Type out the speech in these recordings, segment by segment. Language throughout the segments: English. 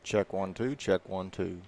Check 1 2, check 1 2.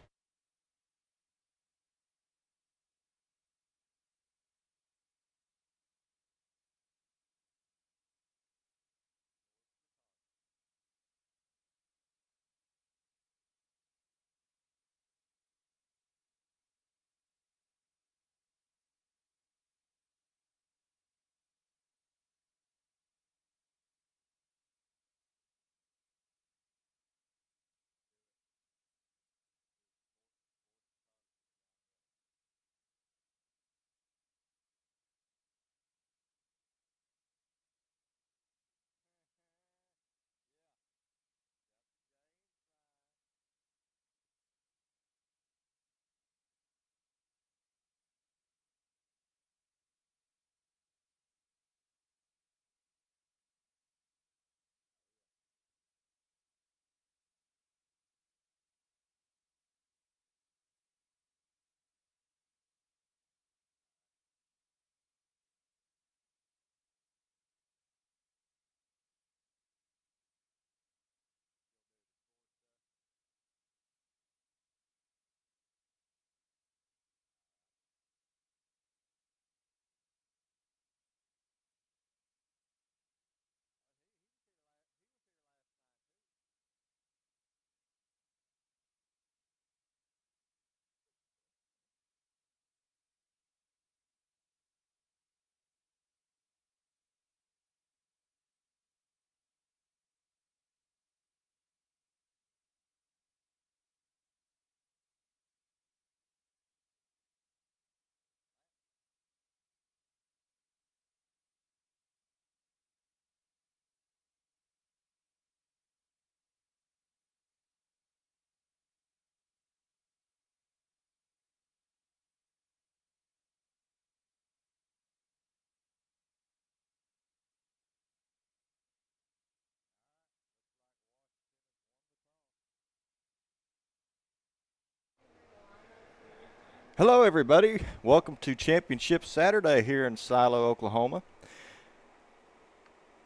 Hello, everybody. Welcome to Championship Saturday here in Silo, Oklahoma.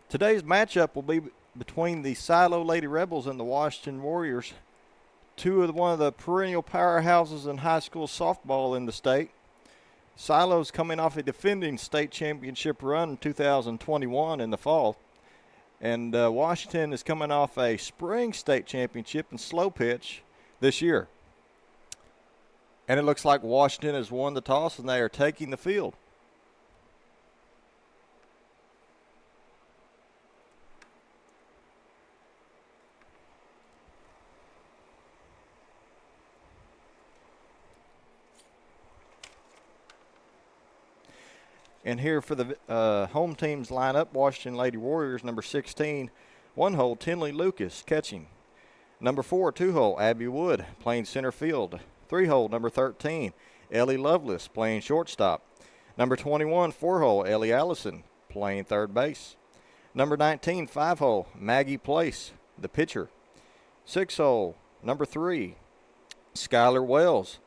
Today's matchup will be between the Silo Lady Rebels and the Washington Warriors, one of the perennial powerhouses in high school softball in the state. Silo's coming off a defending state championship run in 2021 in the fall, and Washington is coming off a spring state championship in slow pitch this year. And it looks like Washington has won the toss and they are taking the field. And here for the home team's lineup, Washington Lady Warriors, number 16, one-hole, Tinley Lucas, catching. Number 4, two-hole, Abby Wood, playing center field. Three-hole, number 13, Ellie Lovelace, playing shortstop. Number 21, four-hole, Ellie Allison, playing third base. Number 19, five-hole, Maggie Place, the pitcher. Six-hole, number 3, Skylar Wells,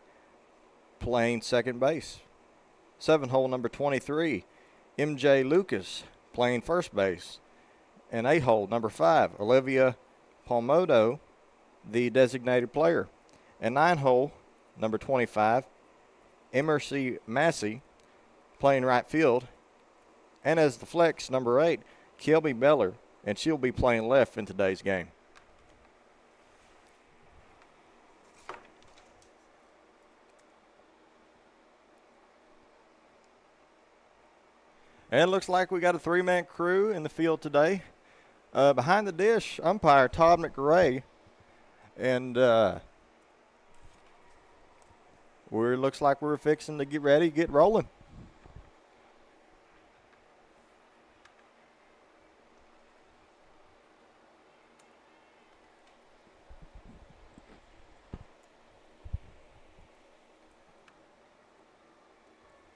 playing second base. Seven-hole, number 23, MJ Lucas, playing first base. And eight-hole, number 5, Olivia Palmodo, the designated player. And nine-hole, number 25, Emercy Massey, playing right field. And as the flex, number 8, Kelby Beller, and she'll be playing left in today's game. And it looks like we got a three-man crew in the field today. Behind the dish, umpire Todd McRae. And looks like we're fixing to get ready, get rolling.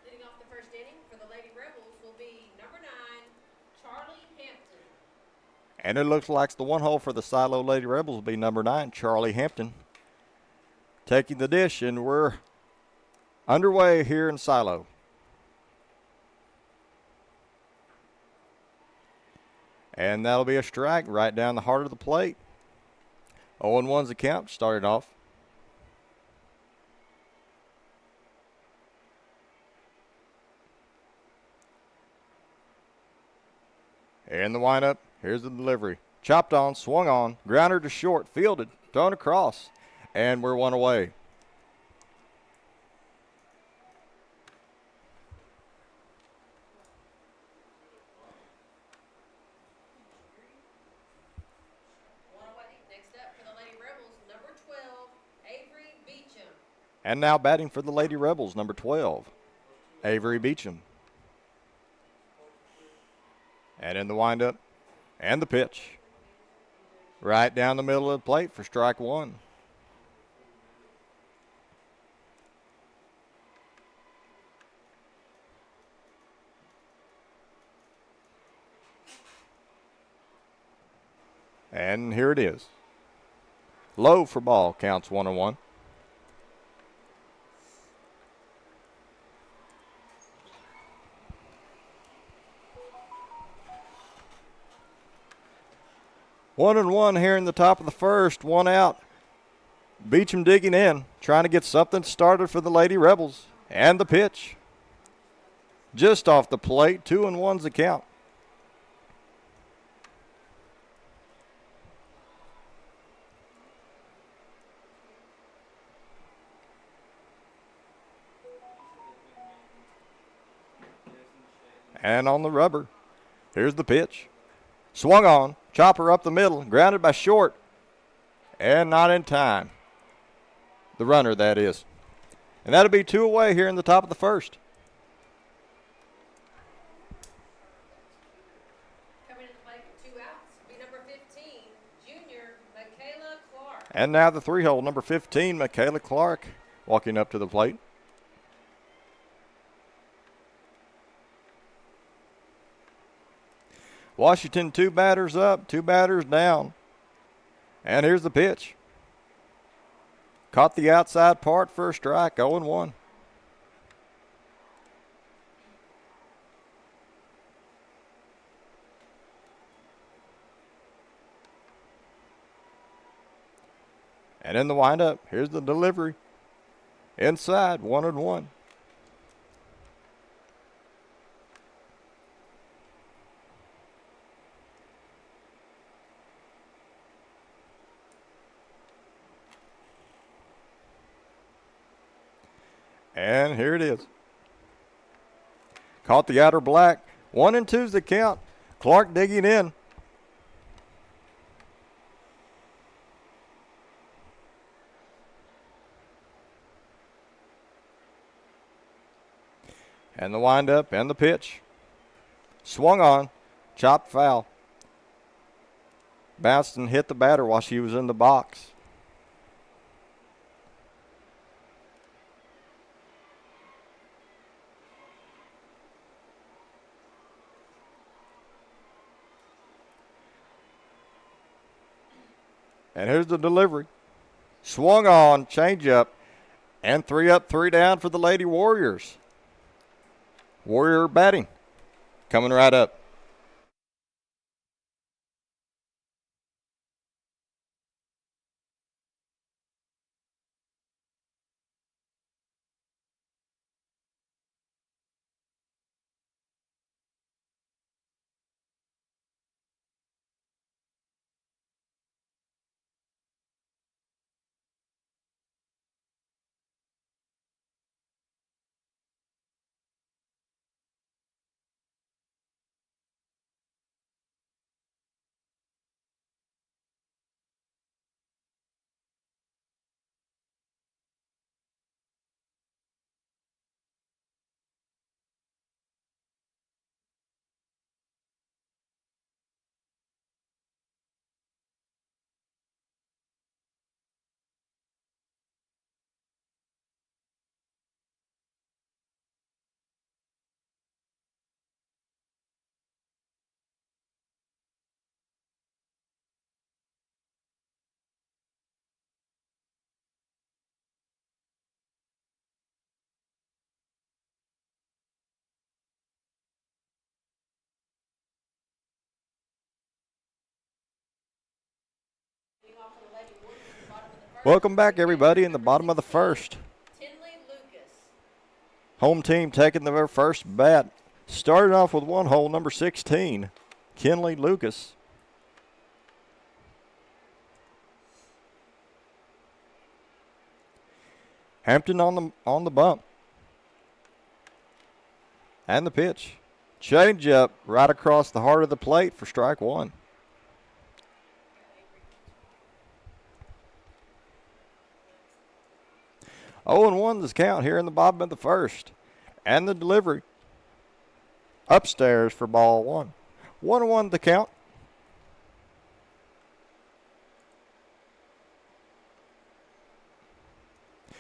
Leading off the first inning for the Lady Rebels will be number 9, Charlie Hampton. And it looks like the one hole for the Silo Lady Rebels will be number 9, Charlie Hampton, taking the dish, and we're underway here in Silo. And that'll be a strike right down the heart of the plate. 0-1's the count, started off. And the windup. Here's the delivery. Chopped on, swung on, grounder to short, fielded, thrown across, and we're one away. One away. Next up for the Lady Rebels, number 12, Avery Beecham. And now batting for the Lady Rebels, number 12, Avery Beecham. And in the windup and the pitch. Right down the middle of the plate for strike one. And here it is. Low for ball, counts 1-1. One and one here in the top of the first, one out. Beecham digging in, trying to get something started for the Lady Rebels. And the pitch. Just off the plate, 2-1's the count. And on the rubber, here's the pitch. Swung on, chopper up the middle, grounded by short, and not in time. The runner, that is. And that'll be two away here in the top of the first. Coming into play for 2 outs will be number 15, junior Michaela Clark. And now the 3-hole, number 15, Michaela Clark, walking up to the plate. Washington, 2 batters up, 2 batters down. And here's the pitch. Caught the outside part for a strike, 0-1. And in the windup, here's the delivery. Inside, 1-1. And here it is. Caught the outer black. 1-2's the count. Clark digging in. And the windup and the pitch. Swung on. Chopped foul. Bounced and hit the batter while she was in the box. And here's the delivery. Swung on, changeup, and 3 up, 3 down for the Lady Warriors. Warrior batting. Coming right up. off for the Lady Warriors at the bottom of the first. Welcome back, everybody, in the bottom of the first. Tinley Lucas. Home team taking their first bat. Started off with one hole, number 16, Kinley Lucas. Hampton on the bump. And the pitch. Change up right across the heart of the plate for strike one. Oh, and 1 this count here in the bottom of the first. And the delivery. Upstairs for ball 1. 1-1 the count.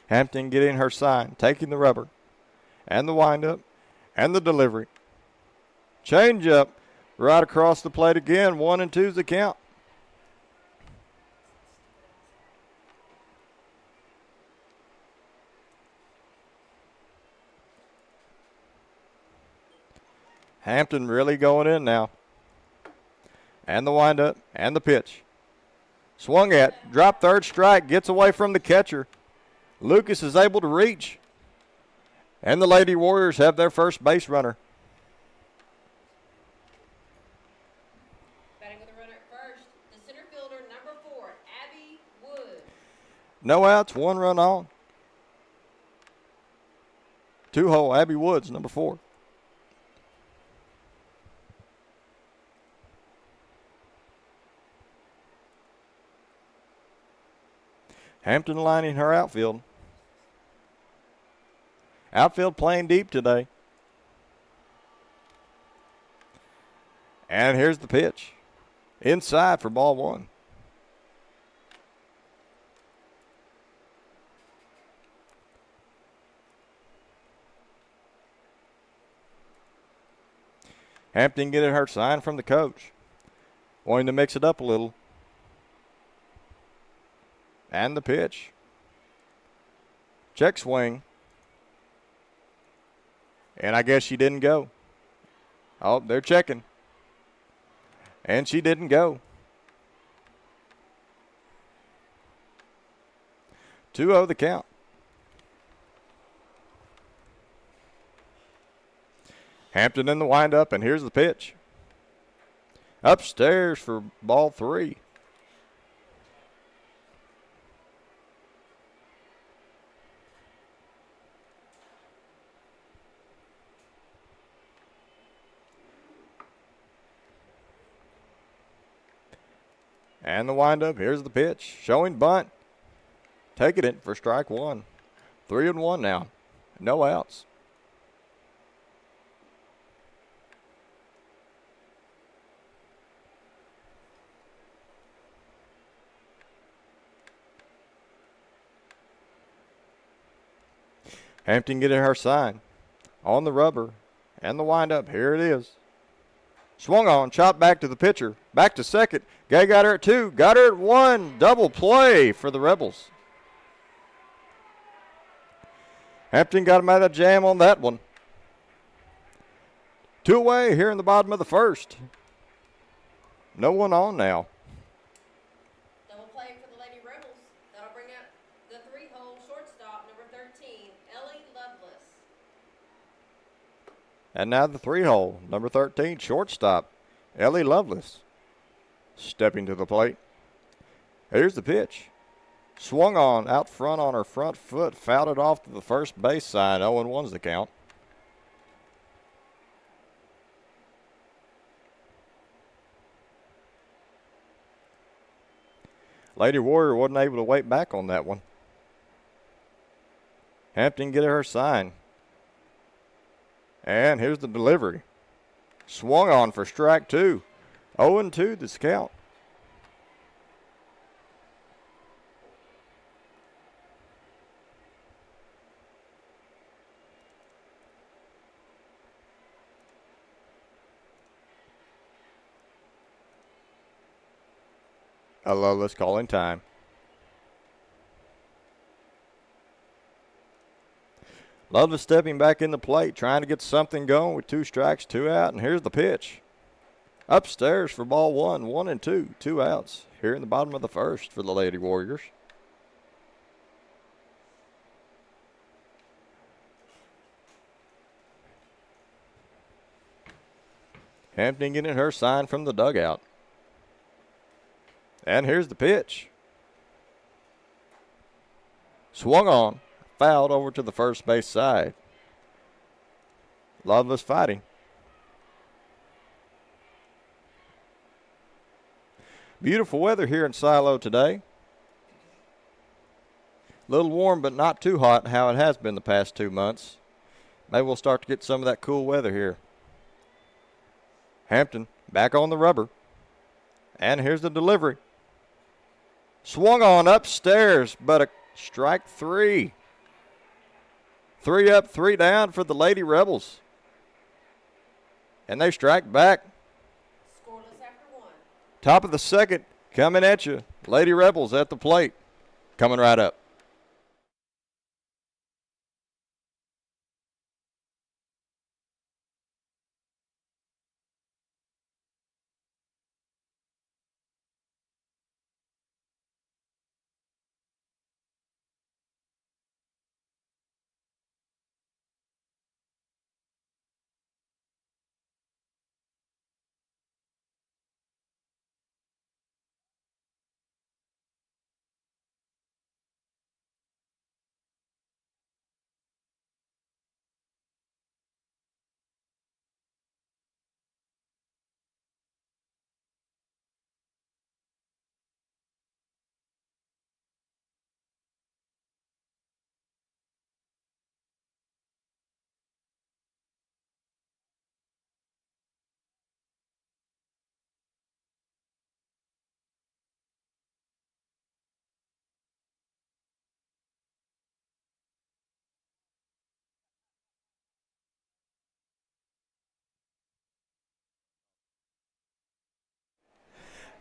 Hampton getting her sign, taking the rubber. And the windup. And the delivery. Change up right across the plate again. 1-2's the count. Hampton really going in now. And the windup and the pitch. Swung at, drop third strike, gets away from the catcher. Lucas is able to reach. And the Lady Warriors have their first base runner. Batting with a runner at first, the center fielder, number 4, Abby Wood. No outs, 1 run on. 2-hole, Abby Woods, number 4. Hampton lining her outfield. Outfield playing deep today. And here's the pitch. Inside for ball 1. Hampton getting her sign from the coach. Wanting to mix it up a little. And the pitch. Check swing. And I guess she didn't go. Oh, they're checking. And she didn't go. 2-0 the count. Hampton in the windup, and here's the pitch. Upstairs for ball 3. And the windup, here's the pitch. Showing bunt. Taking it for strike 1. 3-1 now. No outs. Hampton getting her sign. On the rubber. And the windup, here it is. Swung on, chopped back to the pitcher. Back to second. Gay got her at 2. Got her at 1. Double play for the Rebels. Hampton got him out of jam on that one. 2 away here in the bottom of the first. No one on now. Double play for the Lady Rebels. That'll bring up the 3-hole shortstop, number 13, Ellie Lovelace. And now the 3-hole, number 13, shortstop, Ellie Lovelace. Stepping to the plate. Here's the pitch. Swung on, out front on her front foot, fouled it off to the first base side. 0-1's the count. Lady Warrior wasn't able to wait back on that one. Hampton get her sign. And here's the delivery. Swung on for strike 2. 0-2 this count. Lovelace calling time. Lovelace stepping back in the plate, trying to get something going with 2 strikes, 2 out, and here's the pitch. Upstairs for ball one, 1-2, 2 outs here in the bottom of the first for the Lady Warriors. Hampton getting her sign from the dugout. And here's the pitch. Swung on, fouled over to the first base side. Loveless fighting. Beautiful weather here in Silo today. A little warm, but not too hot, how it has been the past 2 months. Maybe we'll start to get some of that cool weather here. Hampton back on the rubber. And here's the delivery. Swung on upstairs, but a strike three. 3 up, 3 down for the Lady Rebels. And they strike back. Scoreless after 1. Top of the second, coming at you. Lady Rebels at the plate. Coming right up.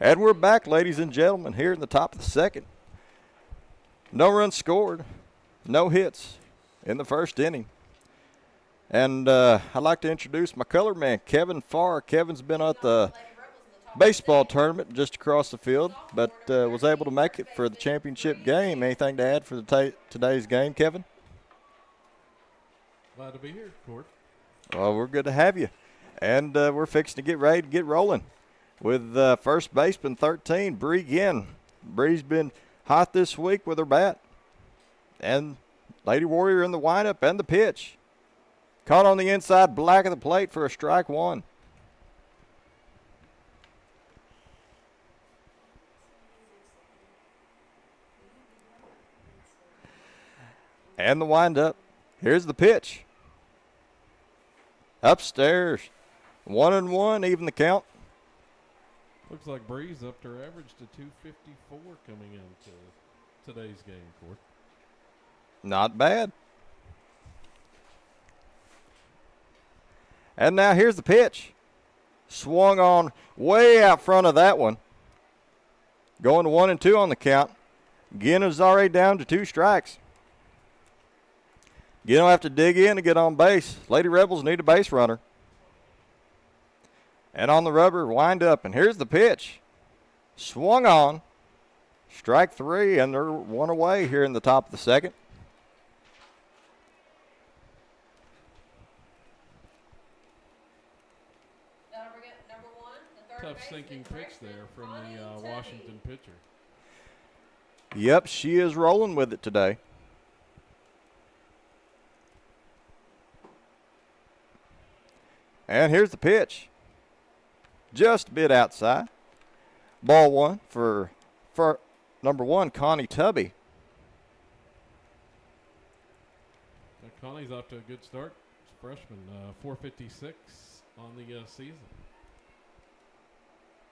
And we're back, ladies and gentlemen, here in the top of the second. No runs scored, no hits in the first inning. And I'd like to introduce my color man, Kevin Farr. Kevin's been at the baseball tournament just across the field, but was able to make it for the championship game. Anything to add for today's game, Kevin? Glad to be here, Court. Well, we're good to have you. And we're fixing to get ready to get rolling with first baseman 13, Bree Ginn. Bree's been hot this week with her bat. And Lady Warrior in the windup and the pitch. Caught on the inside black of the plate for a strike one. And the windup. Here's the pitch. Upstairs. 1-1, even the count. Looks like Breeze upped her average to 254 coming into today's game, Court. Not bad. And now here's the pitch. Swung on way out front of that one. Going to 1-2 on the count. Ginn is already down to 2 strikes. Ginn will have to dig in to get on base. Lady Rebels need a base runner. And on the rubber, wind up. And here's the pitch. Swung on. Strike 3, and they're 1 away here in the top of the second. That'll bring it number 1, the third Tough baseman, sinking pitch there from Connie the Tubby. Washington pitcher. Yep, she is rolling with it today. And here's the pitch. Just a bit outside. Ball 1 for number 1, Connie Tubby. Now Connie's off to a good start. She's a freshman, 456 on the season.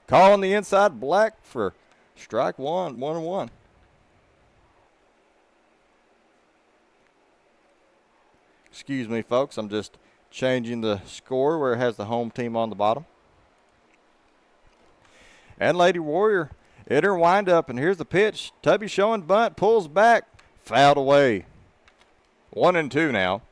Calling the inside black for strike 1, 1-1. Excuse me, folks. I'm just changing the score where it has the home team on the bottom. And Lady Warrior in her windup, and here's the pitch. Tubby showing bunt, pulls back, fouled away. 1-2 now.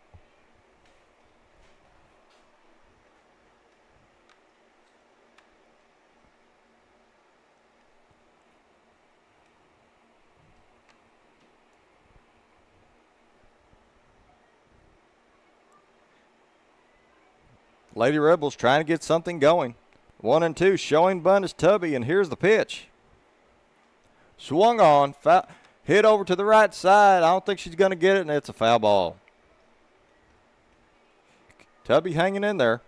Lady Rebels trying to get something going. 1-2, showing bunt is Tubby, and here's the pitch. Swung on, hit over to the right side. I don't think she's going to get it, and it's a foul ball. Tubby hanging in there.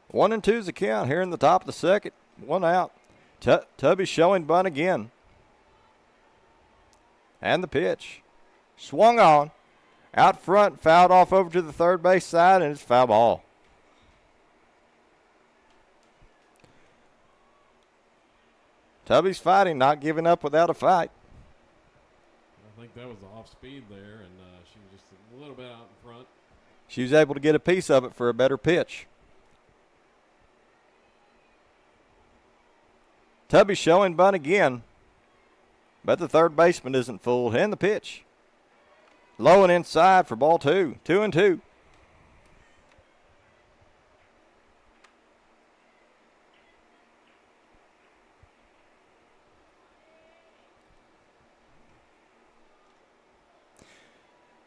One and two's the count here in the top of the second. One out. Tubby showing bunt again. And the pitch. Swung on. Out front, fouled off over to the third base side, and it's foul ball. Tubby's fighting, not giving up without a fight. I think that was off speed there, and she was just a little bit out in front. She was able to get a piece of it for a better pitch. Tubby showing bunt again, but the third baseman isn't fooled. And the pitch. Low and inside for ball 2. 2-2.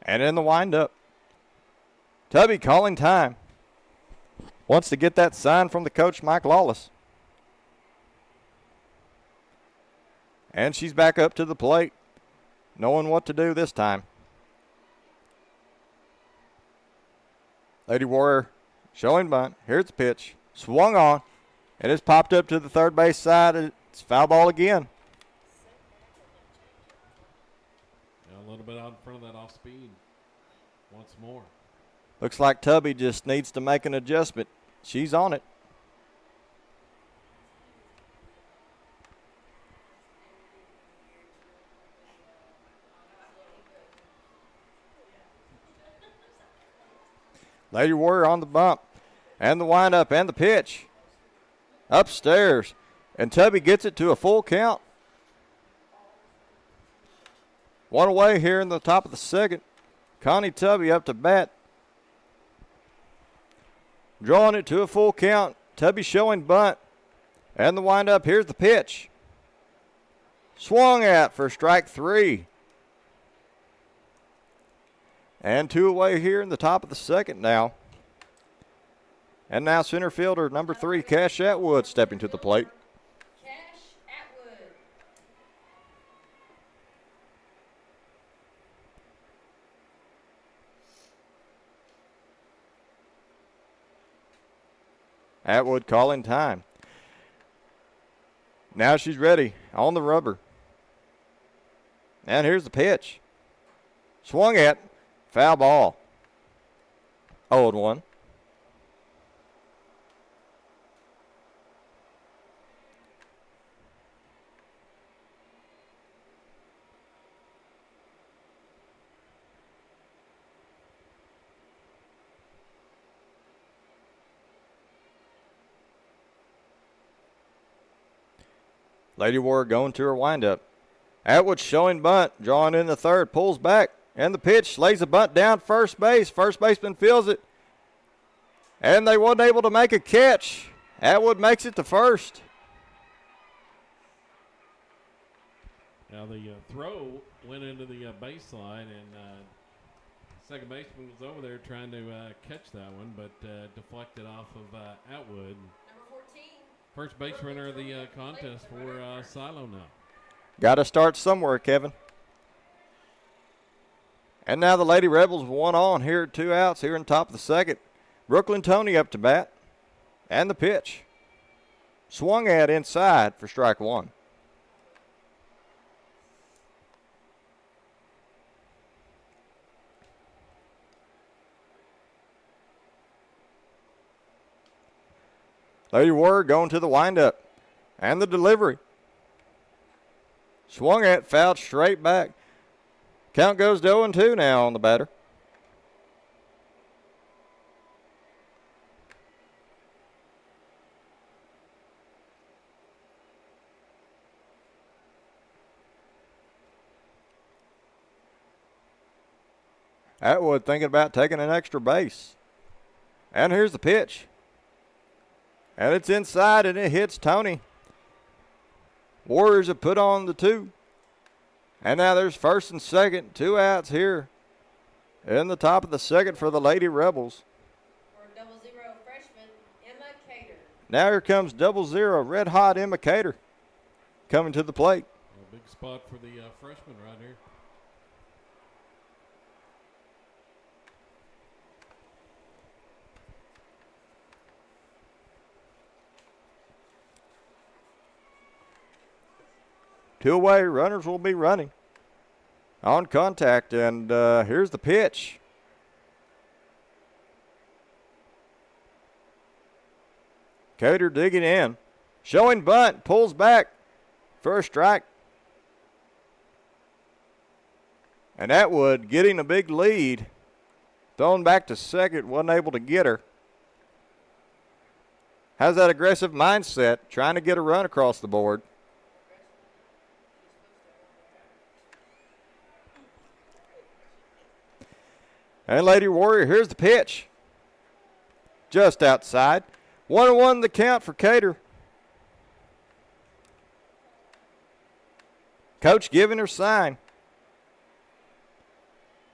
And in the windup, Tubby calling time. Wants to get that sign from the coach, Mike Lawless. And she's back up to the plate, knowing what to do this time. Lady Warrior showing bunt. Here's the pitch. Swung on. And it's popped up to the third base side. It's foul ball again. Yeah, a little bit out in front of that off speed. Once more. Looks like Tubby just needs to make an adjustment. She's on it. Lady Warrior on the bump. And the windup and the pitch. Upstairs. And Tubby gets it to a full count. One away here in the top of the second. Connie Tubby up to bat. Drawing it to a full count. Tubby showing bunt. And the windup. Here's the pitch. Swung at for strike 3. And 2 away here in the top of the second now. And now center fielder number 3, Cash Atwood, stepping to the plate. Cash Atwood. Atwood calling time. Now she's ready on the rubber. And here's the pitch. Swung at. Foul ball. 0-1. Lady Warrior going to her windup. Atwood showing bunt, drawing in the third, pulls back, and the pitch lays a bunt down first base. First baseman fields it, and they wasn't able to make a catch. Atwood makes it to first. Now the throw went into the baseline, and second baseman was over there trying to catch that one, but deflected off of Atwood. Number 14. First base runner of the contest for Silo now. Got to start somewhere, Kevin. And now the Lady Rebels 1 on here, 2 outs here in top of the second. Brooklyn Tony up to bat. And the pitch. Swung at inside for strike 1. Lady Warrior going to the windup. And the delivery. Swung at, fouled straight back. Count goes to 0-2 now on the batter. Atwood thinking about taking an extra base. And here's the pitch. And it's inside, and it hits Tony. Warriors have put on the 2. And now there's first and second, 2 outs here in the top of the second for the Lady Rebels. For 00 freshman, Emma Cater. Now here comes 00 red hot Emma Cater coming to the plate. A big spot for the freshman right here. Two away, runners will be running on contact, and here's the pitch. Cater digging in, showing bunt, pulls back for a strike. And Atwood getting a big lead, thrown back to second, wasn't able to get her. Has that aggressive mindset, trying to get a run across the board. And Lady Warrior, here's the pitch. Just outside. 1-1 the count for Cater. Coach giving her sign.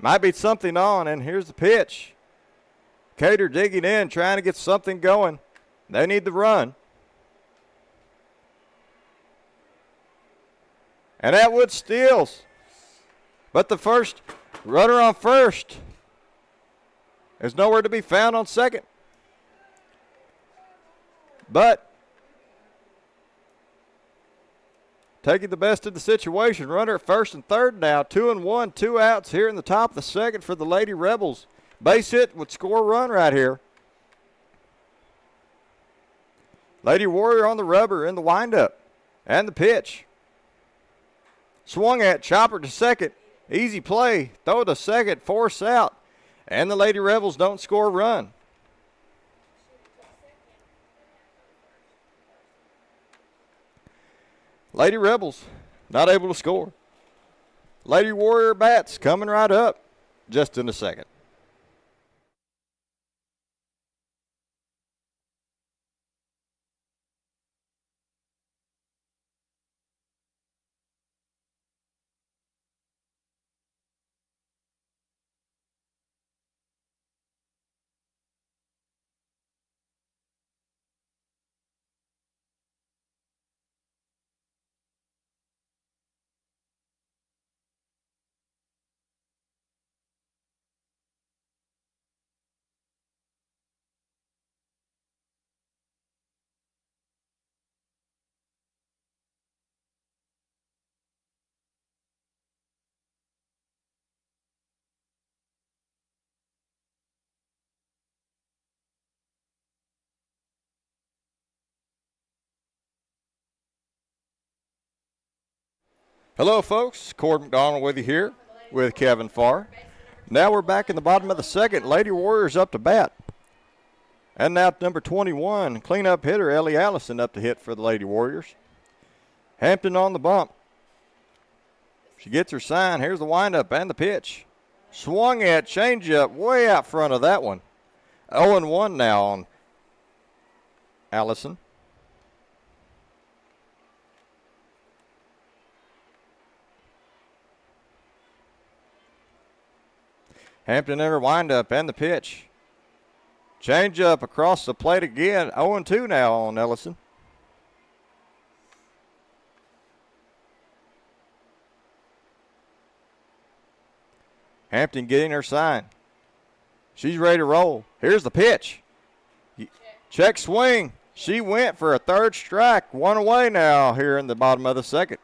Might be something on, and here's the pitch. Cater digging in, trying to get something going. They need the run. And Atwood steals. But the first runner on first is nowhere to be found on second. But taking the best of the situation, runner at first and third now. 2-1, 2 outs here in the top of the second for the Lady Rebels. Base hit would score a run right here. Lady Warrior on the rubber in the windup. And the pitch. Swung at, chopper to second. Easy play. Throw to second, force out. And the Lady Rebels don't score a run. Lady Rebels not able to score. Lady Warrior bats coming right up just in a second. Hello, folks. Cord McDonald with you here with Kevin Farr. Now we're back in the bottom of the second. Lady Warriors up to bat. And now number 21, cleanup hitter Ellie Allison up to hit for the Lady Warriors. Hampton on the bump. She gets her sign. Here's the windup and the pitch. Swung at, changeup way out front of that one. 0-1 now on Allison. Hampton in her windup and the pitch. Change up across the plate again. 0-2 now on Ellison. Hampton getting her sign. She's ready to roll. Here's the pitch. Check swing. She went for a third strike. One away now here in the bottom of the second.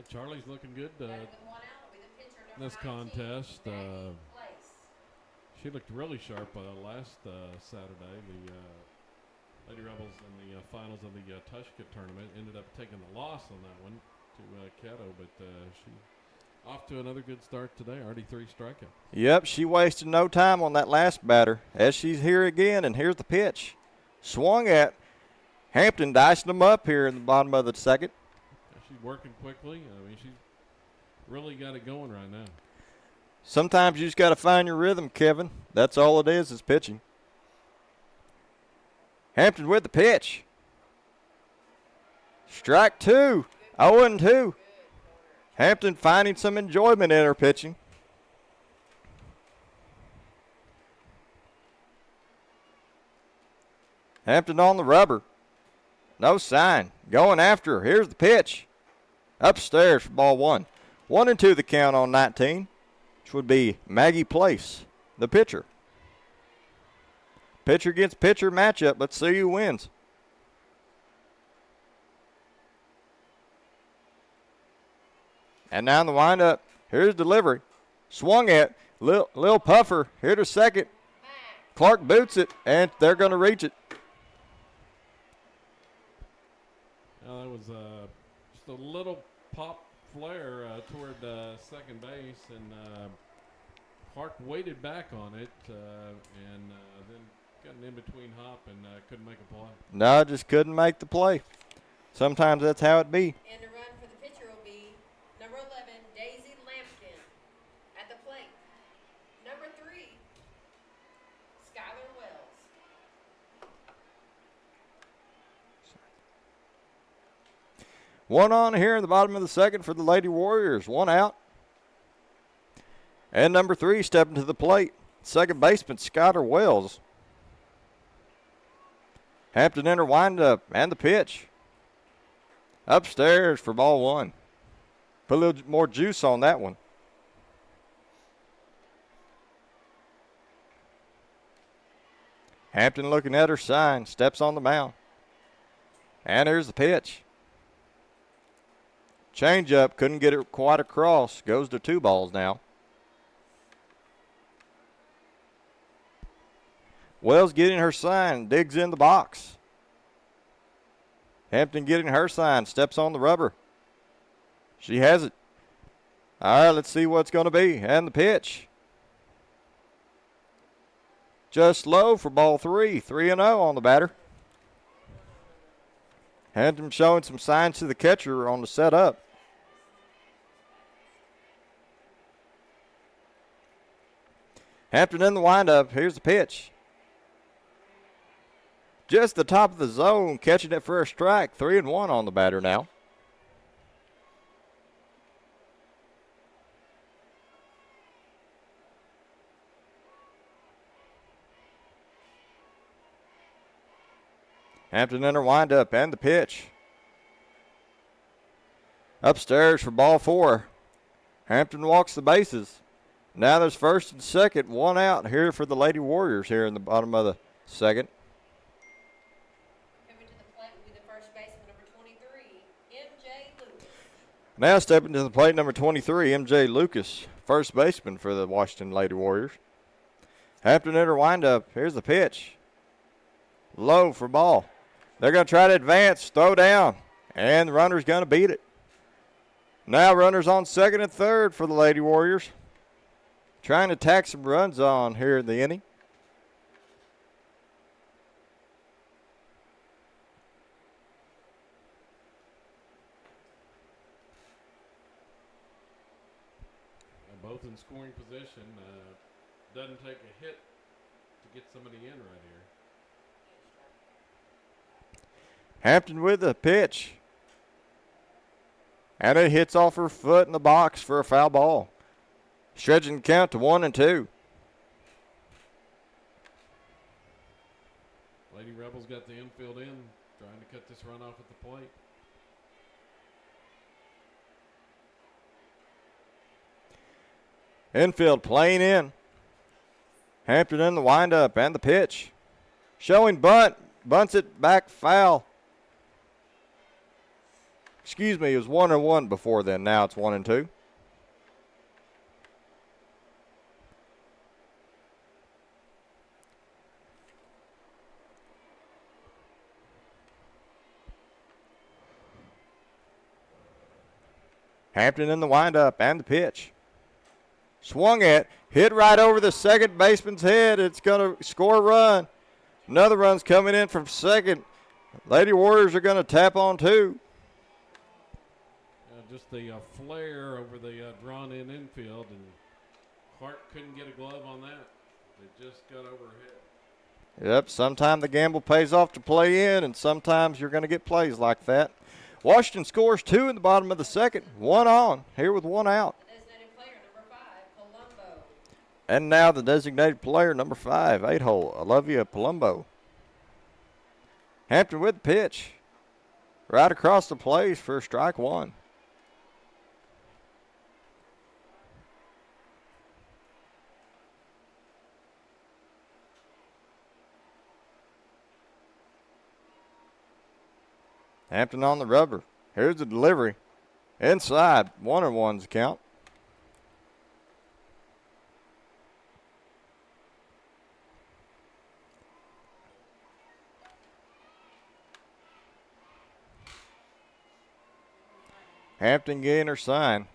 Charlie's looking good in this contest. She looked really sharp last Saturday. The Lady Rebels in the finals of the Tushka tournament ended up taking the loss on that one to Caddo, but she off to another good start today. Already 3 strikeouts. Yep, she wasted no time on that last batter. As she's here again, and here's the pitch. Swung at. Hampton dicing them up here in the bottom of the second. She's working quickly. I mean, she's really got it going right now. Sometimes you just got to find your rhythm, Kevin. That's all it is pitching. Hampton with the pitch. Strike 2. 0-2. Hampton finding some enjoyment in her pitching. Hampton on the rubber. No sign. Going after her. Here's the pitch. Upstairs for ball 1. 1-2 the count on 19, which would be Maggie Place, the pitcher. Pitcher against pitcher matchup. Let's see who wins. And now in the windup, here's delivery. Swung at. Lil Puffer here to second. Clark boots it, and they're going to reach it. That was just a little pop flare toward second base, and Clark waited back on it and then got an in-between hop and couldn't make a play. No, just couldn't make the play. Sometimes that's how it be. And the run for the pitcher will be number 11, Daisy Lampkin. At the plate, number 3, Skylar Wells. One on here in the bottom of the second for the Lady Warriors. One out. And number 3 stepping to the plate. Second baseman, Skylar Wells. Hampton in her windup and the pitch. Upstairs for ball 1. Put a little more juice on that one. Hampton looking at her sign, steps on the mound. And here's the pitch. Change up, couldn't get it quite across. Goes to 2 balls now. Wells getting her sign, digs in the box. Hampton getting her sign, steps on the rubber. She has it. All right, let's see what's going to be. And the pitch. Just low for ball 3. 3-0 on the batter. Hampton showing some signs to the catcher on the setup. Hampton in the windup. Here's the pitch. Just the top of the zone, catching it for a strike. 3-1 on the batter now. Hampton in her windup and the pitch. Upstairs for ball 4. Hampton walks the bases. Now there's first and second, one out here for the Lady Warriors here in the bottom of the second. Coming to the plate will be the first baseman, number 23, M.J. Lucas. Now stepping to the plate, number 23, M.J. Lucas, first baseman for the Washington Lady Warriors. Hampton in her windup. Here's the pitch. Low for ball. They're going to try to advance, throw down, and the runner's going to beat it. Now runners on second and third for the Lady Warriors. Trying to tack some runs on here in the inning. Both in scoring position. Doesn't take a hit to get somebody in right here. Hampton with the pitch. And it hits off her foot in the box for a foul ball. Stretching the count to 1-2. Lady Rebels got the infield in, trying to cut this run off at the plate. Infield playing in. Hampton in the windup and the pitch. Showing bunt. Bunts it back foul. Excuse me, it was 1-1 before then. Now it's 1-2. Hampton in the windup and the pitch. Swung at, hit right over the second baseman's head. It's going to score a run. Another run's coming in from second. Lady Warriors are going to tap on 2. Just the flare over the drawn-in infield, and Clark couldn't get a glove on that. It just got over her head. Yep, sometimes the gamble pays off to play in, and sometimes you're going to get plays like that. Washington scores 2 in the bottom of the second. 1 on, here with 1 out. The designated player, number 5, Palumbo. And now the designated player, number 5, 8-hole, Olivia Palumbo. Hampton with the pitch. Right across the plate for strike 1. Hampton on the rubber. Here's the delivery. Inside, 1-1's count. Hampton getting her sign.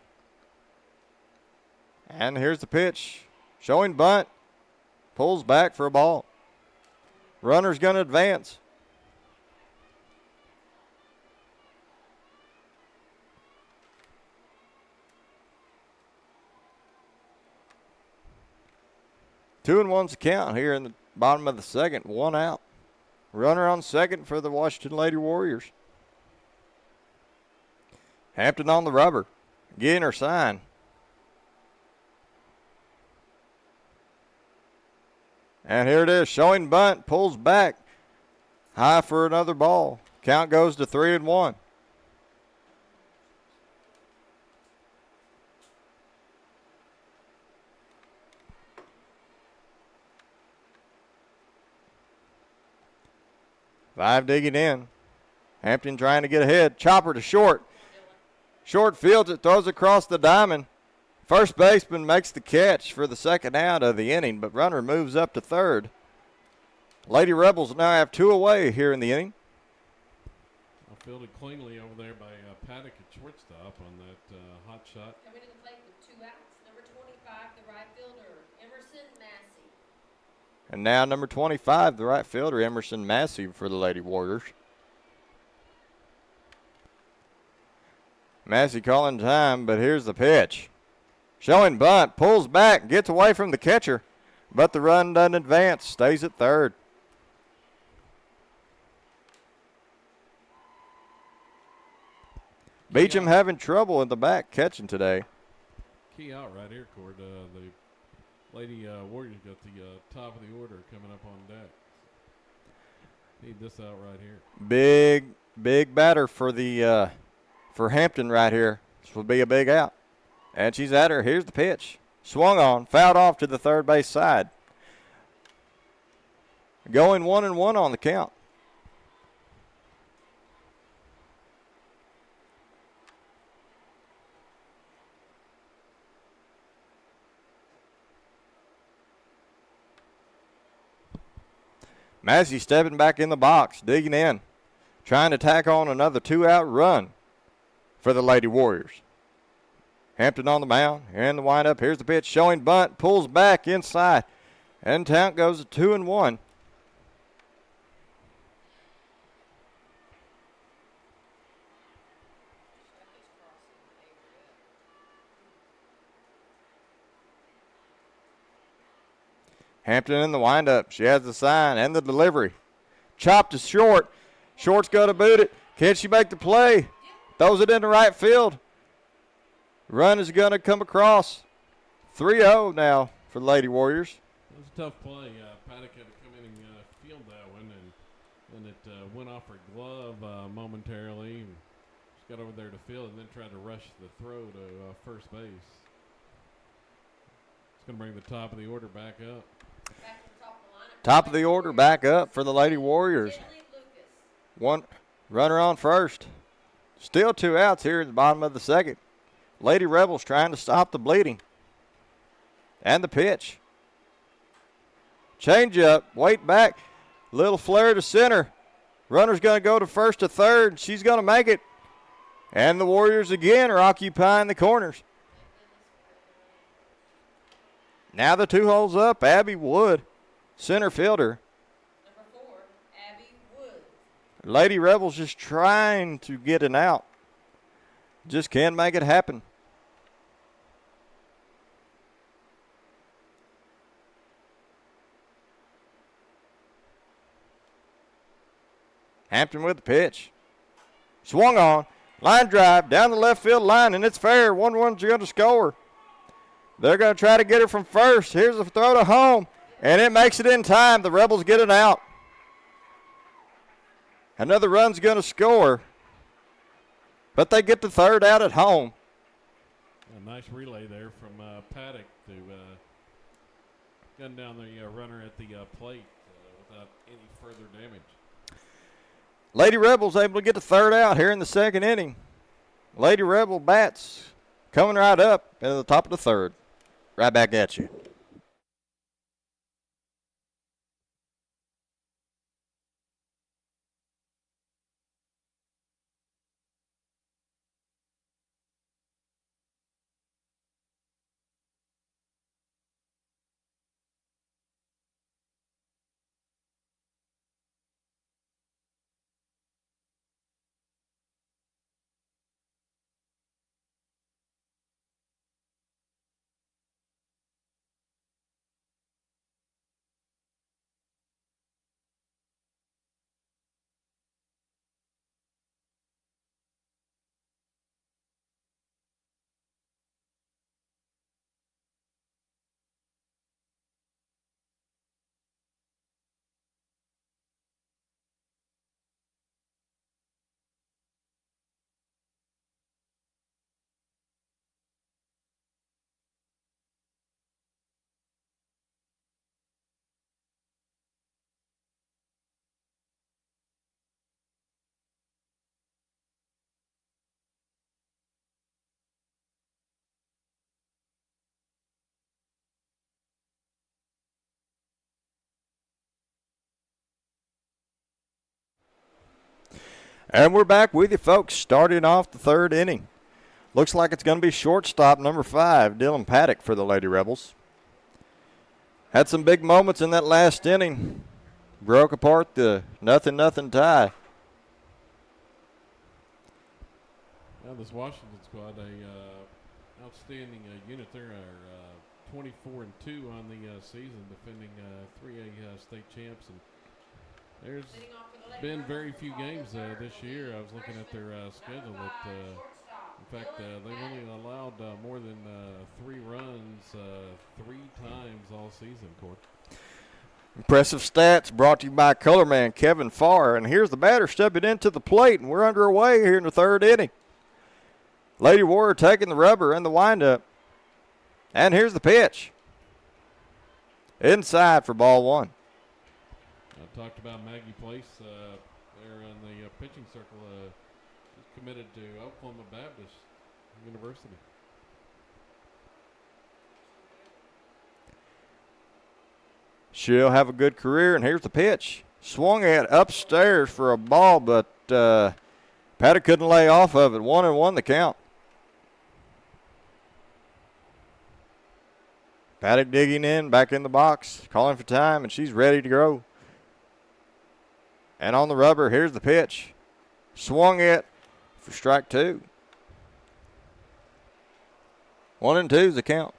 And here's the pitch. Showing bunt. Pulls back for a ball. Runner's going to advance. Two and one's the count here in the bottom of the second. 1 out. Runner on second for the Washington Lady Warriors. Hampton on the rubber. Getting her sign. And here it is. Showing bunt. Pulls back. High for another ball. Count goes to 3-1. Five digging in. Hampton trying to get ahead. Chopper to short. Short fields it, throws across the diamond. First baseman makes the catch for the second out of the inning, but runner moves up to third. Lady Rebels now have 2 away here in the inning. Fielded cleanly over there by Paddock at shortstop on that hot shot. Coming to the plate with 2 outs, number 25, the right fielder, Emerson Massey. And now number 25, the right fielder, Emerson Massey for the Lady Warriors. Massey calling time, but here's the pitch. Showing bunt, pulls back, gets away from the catcher, but the run doesn't advance, stays at third. Beecham having trouble in the back catching today. Key out right here, Cord. The Lady Warriors got the top of the order coming up on deck. Need this out right here. Big batter for the for Hampton right here. This will be a big out. And she's at her. Here's the pitch. Swung on, fouled off to the third base side. Going 1-1 on the count. Massey stepping back in the box, digging in, trying to tack on another 2-out run for the Lady Warriors. Hampton on the mound, and the windup. Here's the pitch, showing bunt, pulls back inside, and count goes to 2-1. Hampton in the windup. She has the sign and the delivery. Chopped to short. Short's going to boot it. Can she make the play? Throws it into right field. Run is going to come across. 3-0 now for the Lady Warriors. It was a tough play. Paddock had to come in and field that one, and it went off her glove momentarily. And she got over there to field and then tried to rush the throw to first base. It's going to bring the top of the order back up. Back to the top of the lineup. Top of the order back up for the Lady Warriors. Finley Lucas. One runner on first. Still 2 outs here at the bottom of the second. Lady Rebels trying to stop the bleeding. And the pitch. Change up, wait back. Little flare to center. Runner's going to go to first to third. She's going to make it. And the Warriors again are occupying the corners. Now the 2 holes up. Abby Wood, center fielder. Number 4, Abby Wood. Lady Rebels just trying to get an out. Just can't make it happen. Hampton with the pitch. Swung on. Line drive down the left field line, and it's fair. 1-1's going to score. They're going to try to get her from first. Here's a throw to home, and it makes it in time. The Rebels get it out. Another run's going to score, but they get the third out at home. A nice relay there from Paddock to gun down the runner at the plate without any further damage. Lady Rebels able to get the third out here in the second inning. Lady Rebel bats coming right up at the top of the third. Right back at you. And we're back with you, folks, starting off the third inning. Looks like it's going to be shortstop number 5, Dylan Paddock, for the Lady Rebels. Had some big moments in that last inning. Broke apart the 0-0 tie. Now this Washington squad, a outstanding unit there, are 24-2 on the season, defending 3A state champs. And there's been very few games this year. I was looking at their schedule. That, in fact, they've only allowed more than 3 runs 3 times all season, Court. Impressive stats brought to you by colorman Kevin Farr. And here's the batter stepping into the plate, and we're underway here in the third inning. Lady Warrior taking the rubber and the windup. And here's the pitch. Inside for ball 1. I talked about Maggie Place there in the pitching circle. She's committed to Oklahoma Baptist University. She'll have a good career, and here's the pitch. Swung at upstairs for a ball, but Paddock couldn't lay off of it. 1-1 the count. Paddock digging in, back in the box, calling for time, and she's ready to go. And on the rubber, here's the pitch. Swung it for strike 2. 1-2 is the count.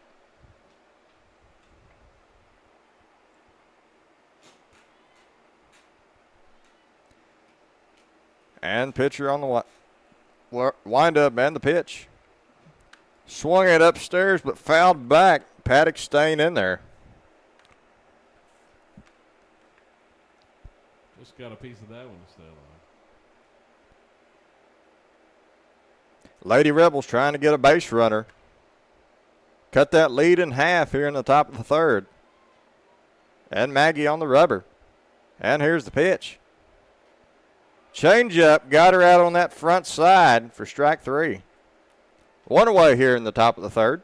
And pitcher on the windup and the pitch. Swung it upstairs but fouled back. Paddock staying in there. Just got a piece of that one to stay alive. Lady Rebels trying to get a base runner. Cut that lead in half here in the top of the third. And Maggie on the rubber. And here's the pitch. Change up, got her out on that front side for strike 3. 1 away here in the top of the third.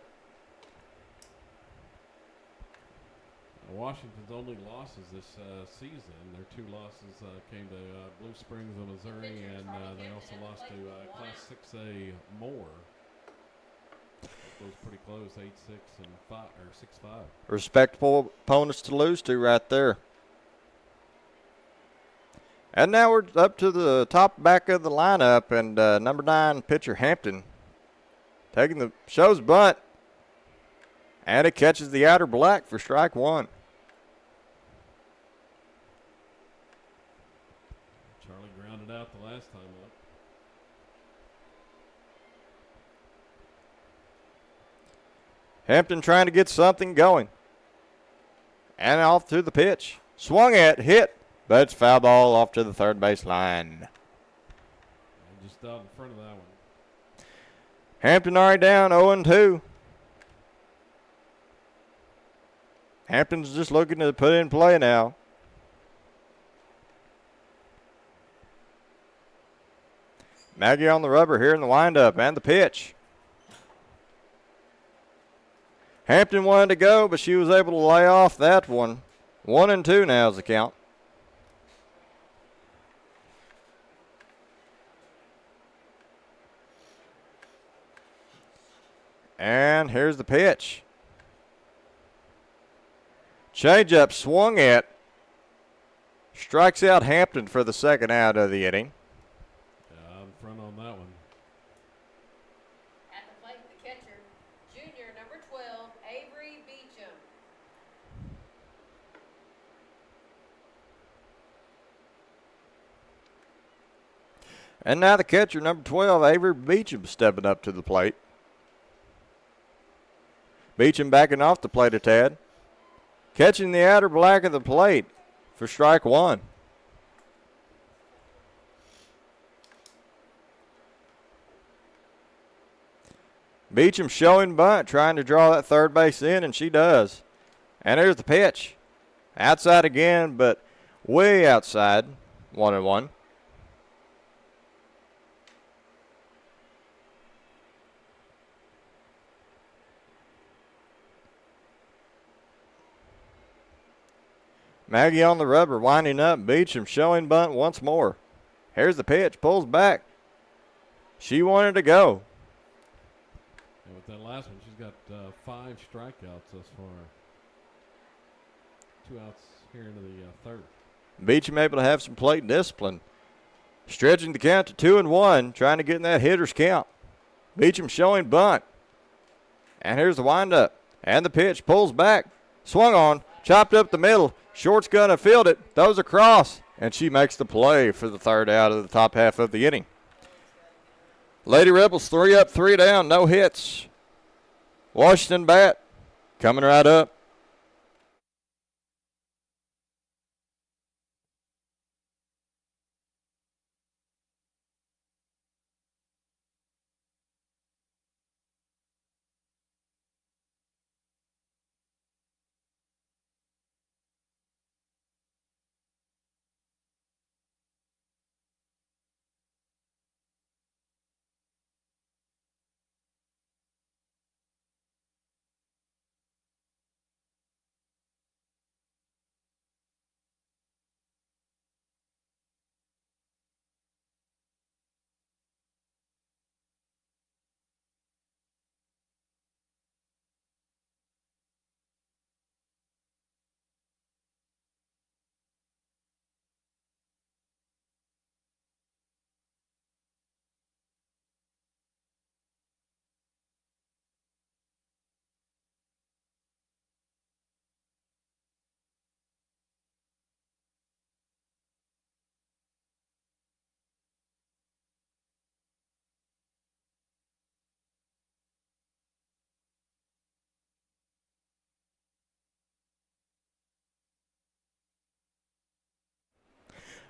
Washington's only losses this season, their 2 losses came to Blue Springs of Missouri, and they also lost to Class 6A Moore. It was pretty close, 8-6 and 5 or 6-5. Respectable opponents to lose to right there. And now we're up to the top back of the lineup, and number 9 pitcher Hampton taking the show's bunt, and it catches the outer black for strike 1. Charlie grounded out the last time up. Hampton trying to get something going. And off to the pitch. Swung at, hit, but it's foul ball off to the third base line. And just out in front of that one. Hampton already down 0-2. Hampton's just looking to put in play now. Maggie on the rubber here in the windup and the pitch. Hampton wanted to go, but she was able to lay off that one. 1-2 now is the count. And here's the pitch. Changeup swung at. Strikes out Hampton for the second out of the inning. Out in front on that one. At the plate, the catcher, junior, number 12, Avery Beecham. And now the catcher, number 12, Avery Beecham, stepping up to the plate. Beecham backing off the plate a tad. Catching the outer black of the plate for strike one. Beecham showing bunt, trying to draw that third base in, and she does. And there's the pitch. Outside again, but way outside. 1-1. Maggie on the rubber, winding up. Beecham showing bunt once more. Here's the pitch, pulls back. She wanted to go. And with that last one, she's got 5 strikeouts thus far. 2 outs here into the third. Beecham able to have some plate discipline. Stretching the count to 2-1, trying to get in that hitter's count. Beecham showing bunt. And here's the windup. And the pitch, pulls back. Swung on, chopped up the middle. Short's going to field it, throws across, and she makes the play for the third out of the top half of the inning. Lady Rebels 3 up, 3 down, no hits. Washington bat coming right up.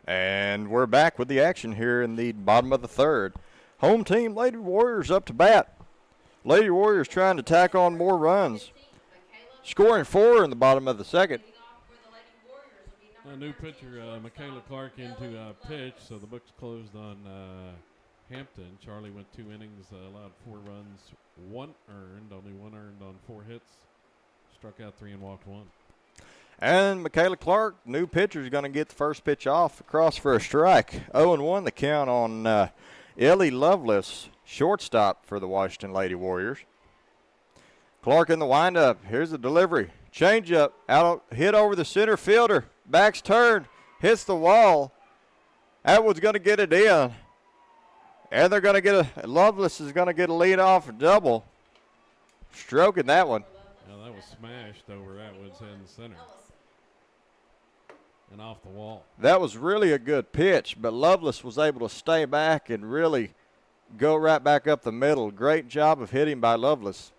And we're back with the action here in the bottom of the third. Home team, Lady Warriors up to bat. Lady Warriors trying to tack on more runs. Scoring 4 in the bottom of the second. A new pitcher, Michaela Clark, into pitch, so the book's closed on Hampton. Charlie went 2 innings, allowed 4 runs, 1 earned, only 1 earned on 4 hits. Struck out 3 and walked 1. And Michaela Clark, new pitcher, is going to get the first pitch off across for a strike. 0-1 the count on Ellie Lovelace, shortstop for the Washington Lady Warriors. Clark in the windup. Here's the delivery. Changeup, out, hit over the center fielder. Back's turned, hits the wall. Atwood's going to get it in. And they're going to get Lovelace is going to get a lead-off double. Stroking that one. Now that was smashed over Atwood's head in the center. and off the wall. That was really a good pitch, but Lovelace was able to stay back and really go right back up the middle. Great job of hitting by Lovelace.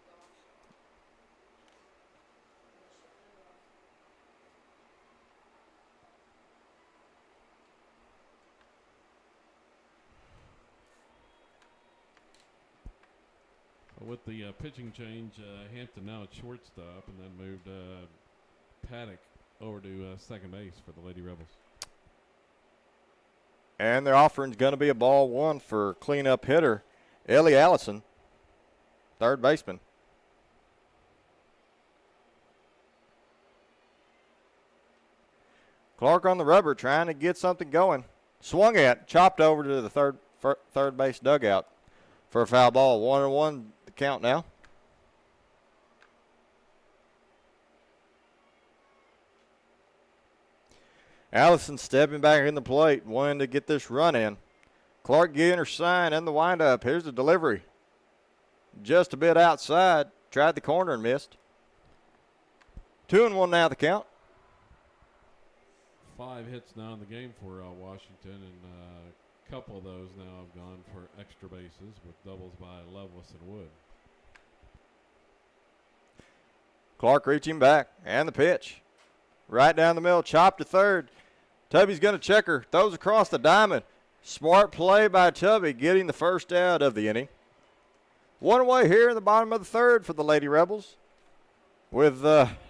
With the pitching change, Hampton now at shortstop, and then moved Paddock over to second base for the Lady Rebels. And their offering's going to be a ball one for cleanup hitter Ellie Allison, third baseman. Clark on the rubber trying to get something going. Swung at, chopped over to the third base dugout for a foul ball. 1-1 the count now. Allison stepping back in the plate, wanting to get this run in. Clark getting her sign and the windup. Here's the delivery. Just a bit outside. Tried the corner and missed. 2-1 now the count. 5 hits now in the game for Washington, and a couple of those now have gone for extra bases with doubles by Lovelace and Wood. Clark reaching back, and the pitch. Right down the middle, chopped to third. Tubby's going to check her, throws across the diamond. Smart play by Tubby, getting the first out of the inning. One away here in the bottom of the third for the Lady Rebels, with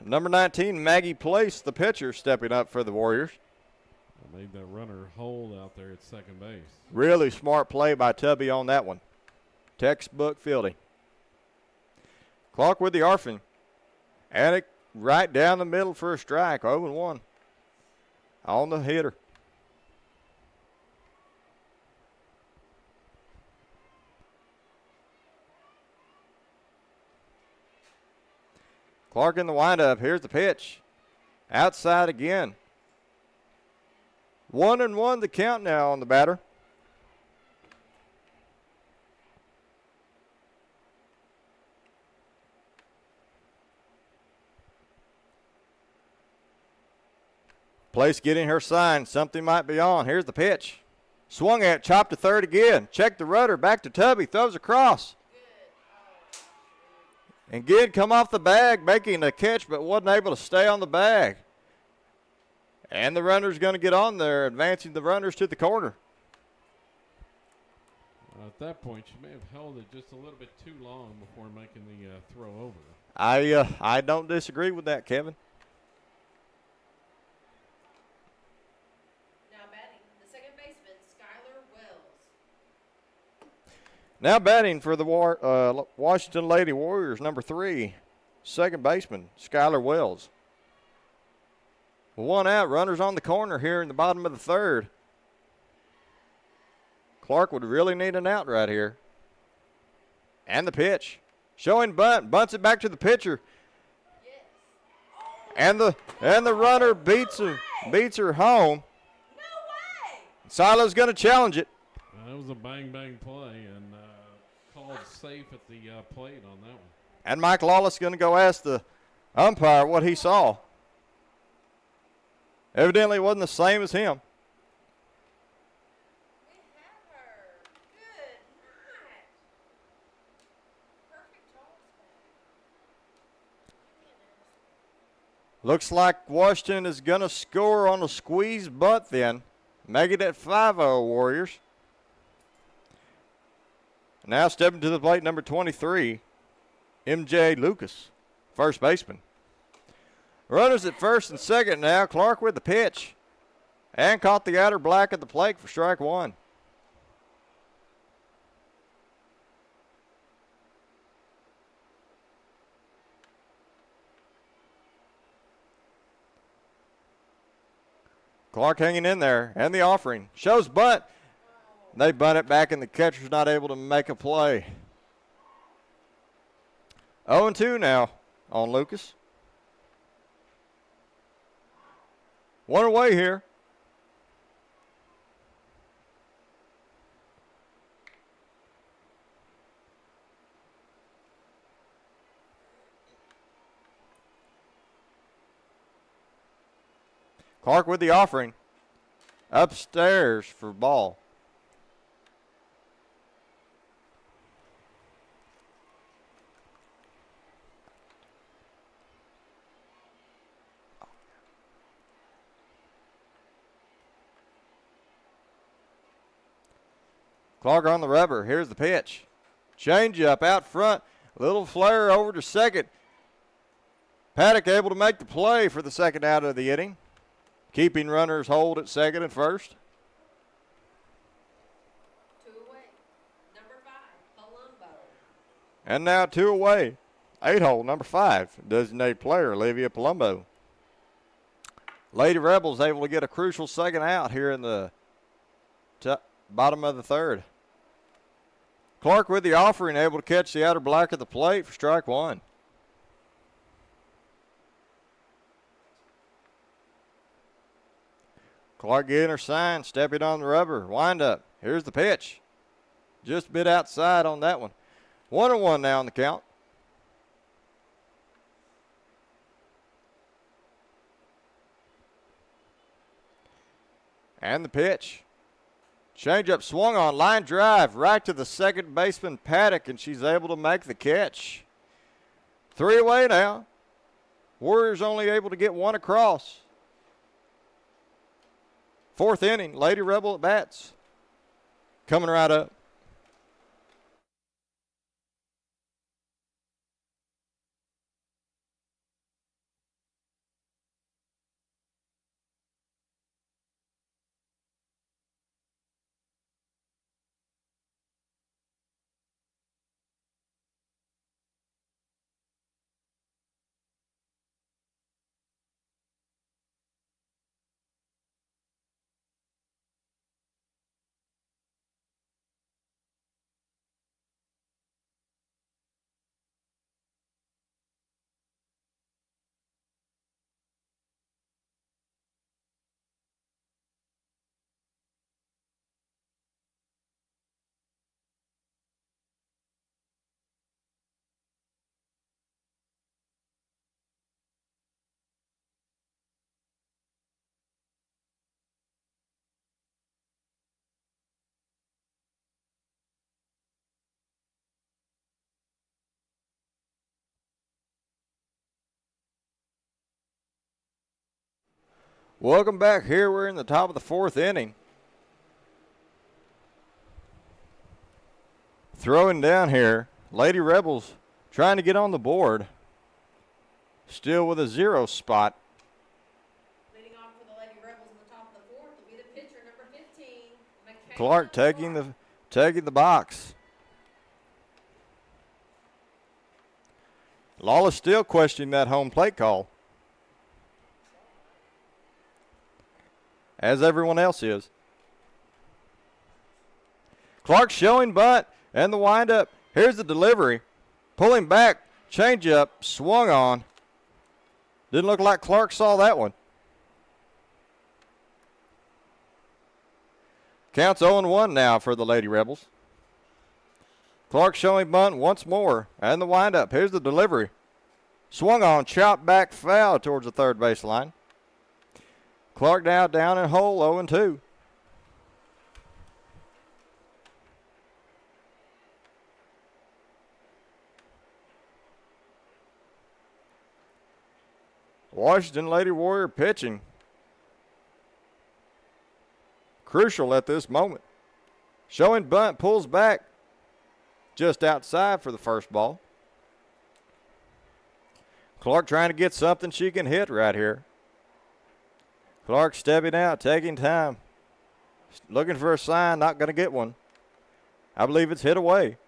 number 19, Maggie Place, the pitcher, stepping up for the Warriors. I made that runner hold out there at second base. Really smart play by Tubby on that one. Textbook fielding. Clark with the arfing. And it right down the middle for a strike, 0-1 on the hitter. Clark in the windup. Here's the pitch. Outside again. 1-1 the count now on the batter. Place getting her sign. Something might be on. Here's the pitch. Swung at, chopped to third again. Check the rudder. Back to Tubby. Throws across. And Gid come off the bag, making a catch, but wasn't able to stay on the bag. And the runner's going to get on there, advancing the runners to the corner. At that point, she may have held it just a little bit too long before making the throw over. I don't disagree with that, Kevin. Now batting, the second baseman, Skylar Wells. Now batting for the Washington Lady Warriors, number 3, second baseman, Skylar Wells. One out, runners on the corner here in the bottom of the third. Clark would really need an out right here. And the pitch. Showing bunt, bunts it back to the pitcher. Yes. And the runner beats her home. No way! Silo's going to challenge it. That was a bang-bang play, and called safe at the plate on that one. And Mike Lawless going to go ask the umpire what he saw. Evidently it wasn't the same as him. We have her. Good night. Perfect toss back. Looks like Washington is going to score on a squeeze bunt then. Make it at 5-0 Warriors. Now stepping to the plate, number 23, MJ Lucas, first baseman. Runners at first and second now. Clark with the pitch. And caught the outer black at the plate for strike one. Clark hanging in there, and the offering. Shows bunt. They bunt it back, and the catcher's not able to make a play. 0-2 now on Lucas. One away here. Clark with the offering. Upstairs for ball. Clark on the rubber. Here's the pitch. Change up out front. Little flare over to second. Paddock able to make the play for the second out of the inning. Keeping runners hold at second and first. 2 away. Number 5, Palumbo. And now 2 away. 8-hole, number 5, designated player, Olivia Palumbo. Lady Rebels able to get a crucial second out here in the bottom of the third. Clark with the offering, able to catch the outer black of the plate for strike 1. Clark getting her sign, stepping on the rubber, wind up. Here's the pitch. Just a bit outside on that one. 1-1 now on the count. And the pitch. Changeup swung on, line drive right to the second baseman Paddock, and she's able to make the catch. 3 away now. Warriors only able to get 1 across. 4th inning, Lady Rebel at bats. Coming right up. Welcome back. Here we're in the top of the 4th inning. Throwing down here, Lady Rebels trying to get on the board. Still with a 0 spot. Leading off for the Lady Rebels in the top of the 4th will be the pitcher, number 15, Michaela Clark taking the box. Lawless still questioning that home plate call, as everyone else is. Clark showing bunt and the windup. Here's the delivery. Pulling back, changeup, swung on. Didn't look like Clark saw that one. Counts 0-1 now for the Lady Rebels. Clark showing bunt once more and the windup. Here's the delivery. Swung on, chopped back foul towards the third base line. Clark now down in hole, 0-2. Washington Lady Warrior pitching. Crucial at this moment. Showing bunt, pulls back just outside for the first ball. Clark trying to get something she can hit right here. Clark stepping out, taking time. Looking for a sign, not going to get one. I believe it's hit away.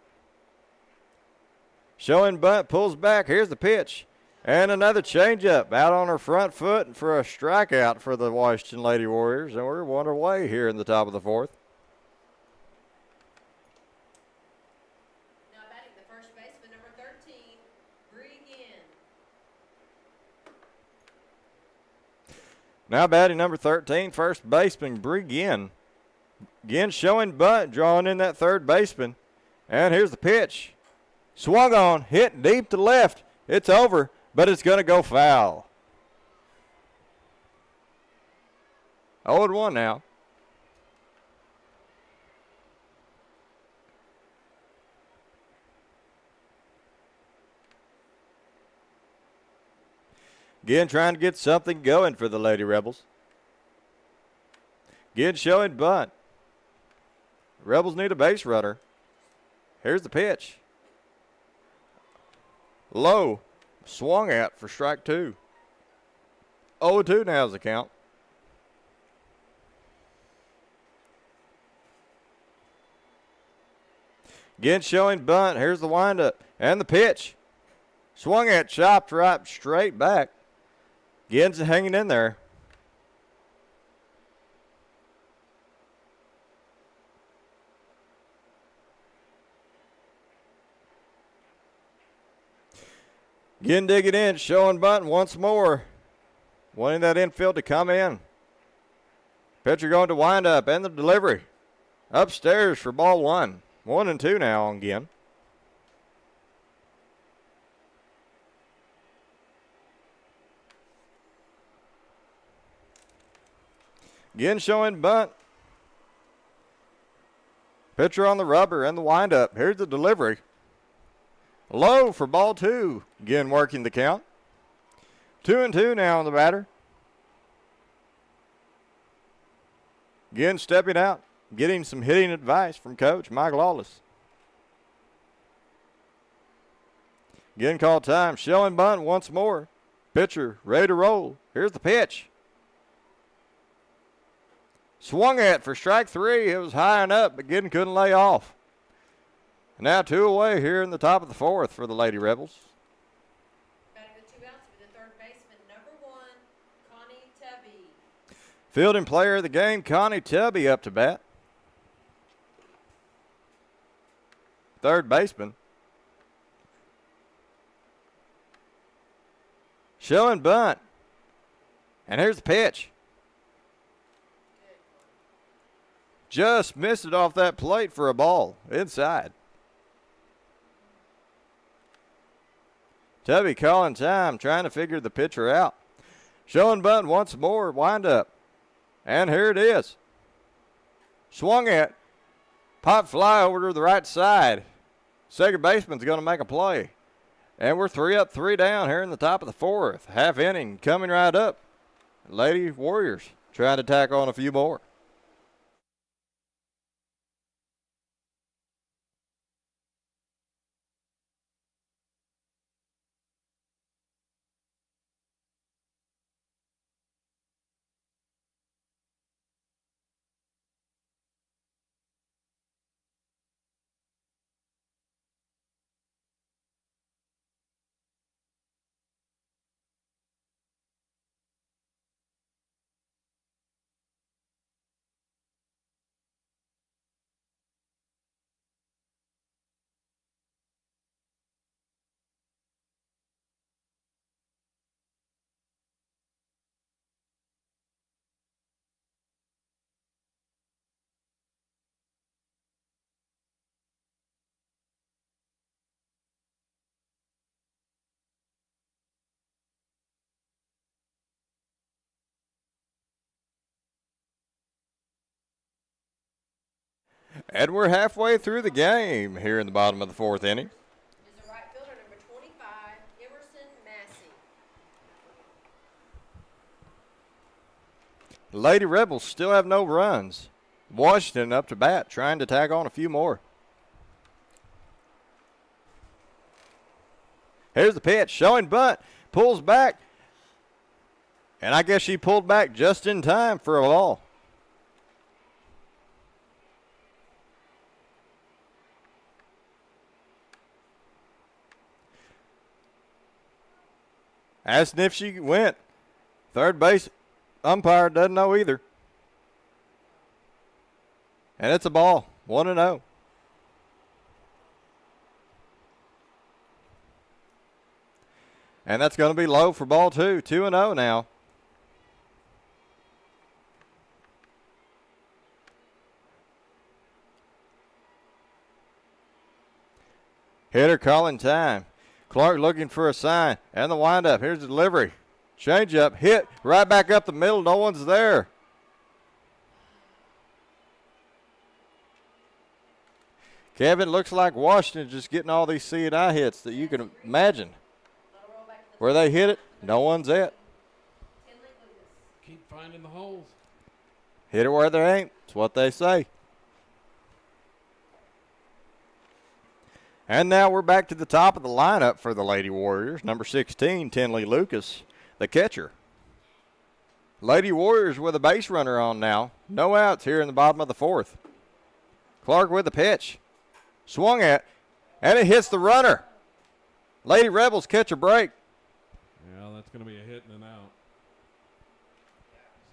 Showing bunt, pulls back. Here's the pitch. And another changeup out on her front foot for a strikeout for the Washington Lady Warriors. And we're 1 away here in the top of the 4th. Now batting the first baseman, number 13, Bree Ginn. Now batting number 13, first baseman Bree Ginn. Ginn showing bunt, drawing in that third baseman. And here's the pitch. Swung on, hit deep to left. It's over, but it's going to go foul. 0-1 now. Again, trying to get something going for the Lady Rebels. Again, showing bunt. Rebels need a base runner. Here's the pitch. Low. Swung at for strike 2. 0-2 now is the count. Again, showing bunt. Here's the windup. And the pitch. Swung at, chopped right straight back. Ginn's hanging in there. Ginn digging in, showing bunt once more. Wanting that infield to come in. Pitcher going to wind up and the delivery. Upstairs for ball 1. 1-2 now on Ginn. Ginn showing bunt. Pitcher on the rubber and the windup. Here's the delivery. Low for ball 2. Ginn working the count. 2-2 now on the batter. Ginn stepping out, getting some hitting advice from Coach Mike Lawless. Ginn called time, showing bunt once more. Pitcher ready to roll. Here's the pitch. Swung at for strike 3. It was high and up, but Ginn couldn't lay off. Now 2 away here in the top of the 4th for the Lady Rebels. Batting with 2 outs with the third baseman, number 1, Connie Tubby. Fielding player of the game, Connie Tubby up to bat. Third baseman. Showing bunt. And here's the pitch. Just missed it off that plate for a ball inside. Tubby calling time, trying to figure the pitcher out. Showing bunt once more, wind up. And here it is. Swung at. Pop fly over to the right side. Second baseman's going to make a play. And we're 3 up, 3 down here in the top of the 4th. Half inning coming right up. Lady Warriors trying to tack on a few more. And we're halfway through the game here in the bottom of the 4th inning. Is the right fielder, number 25, Emerson Massey. Lady Rebels still have no runs. Washington up to bat, trying to tag on a few more. Here's the pitch, showing bunt, pulls back. And I guess she pulled back just in time for a ball. Asked if she went. Third base umpire doesn't know either. And it's a ball, 1-0. And that's going to be low for ball 2, 2-0 now. Hitter calling time. Clark looking for a sign, and the windup. Here's the delivery. Change up, hit right back up the middle. No one's there. Kevin, looks like Washington just getting all these C&I hits that you can imagine. That'll roll back to the Where they hit it, no one's at. Tinley Lucas. Keep finding the holes. Hit it where there ain't. It's what they say. And now we're back to the top of the lineup for the Lady Warriors. Number 16, Tinley Lucas, the catcher. Lady Warriors with a base runner on now. No outs here in the bottom of the fourth. Clark with the pitch. Swung at, and it hits the runner. Lady Rebels catch a break. Yeah, that's going to be a hit and an out.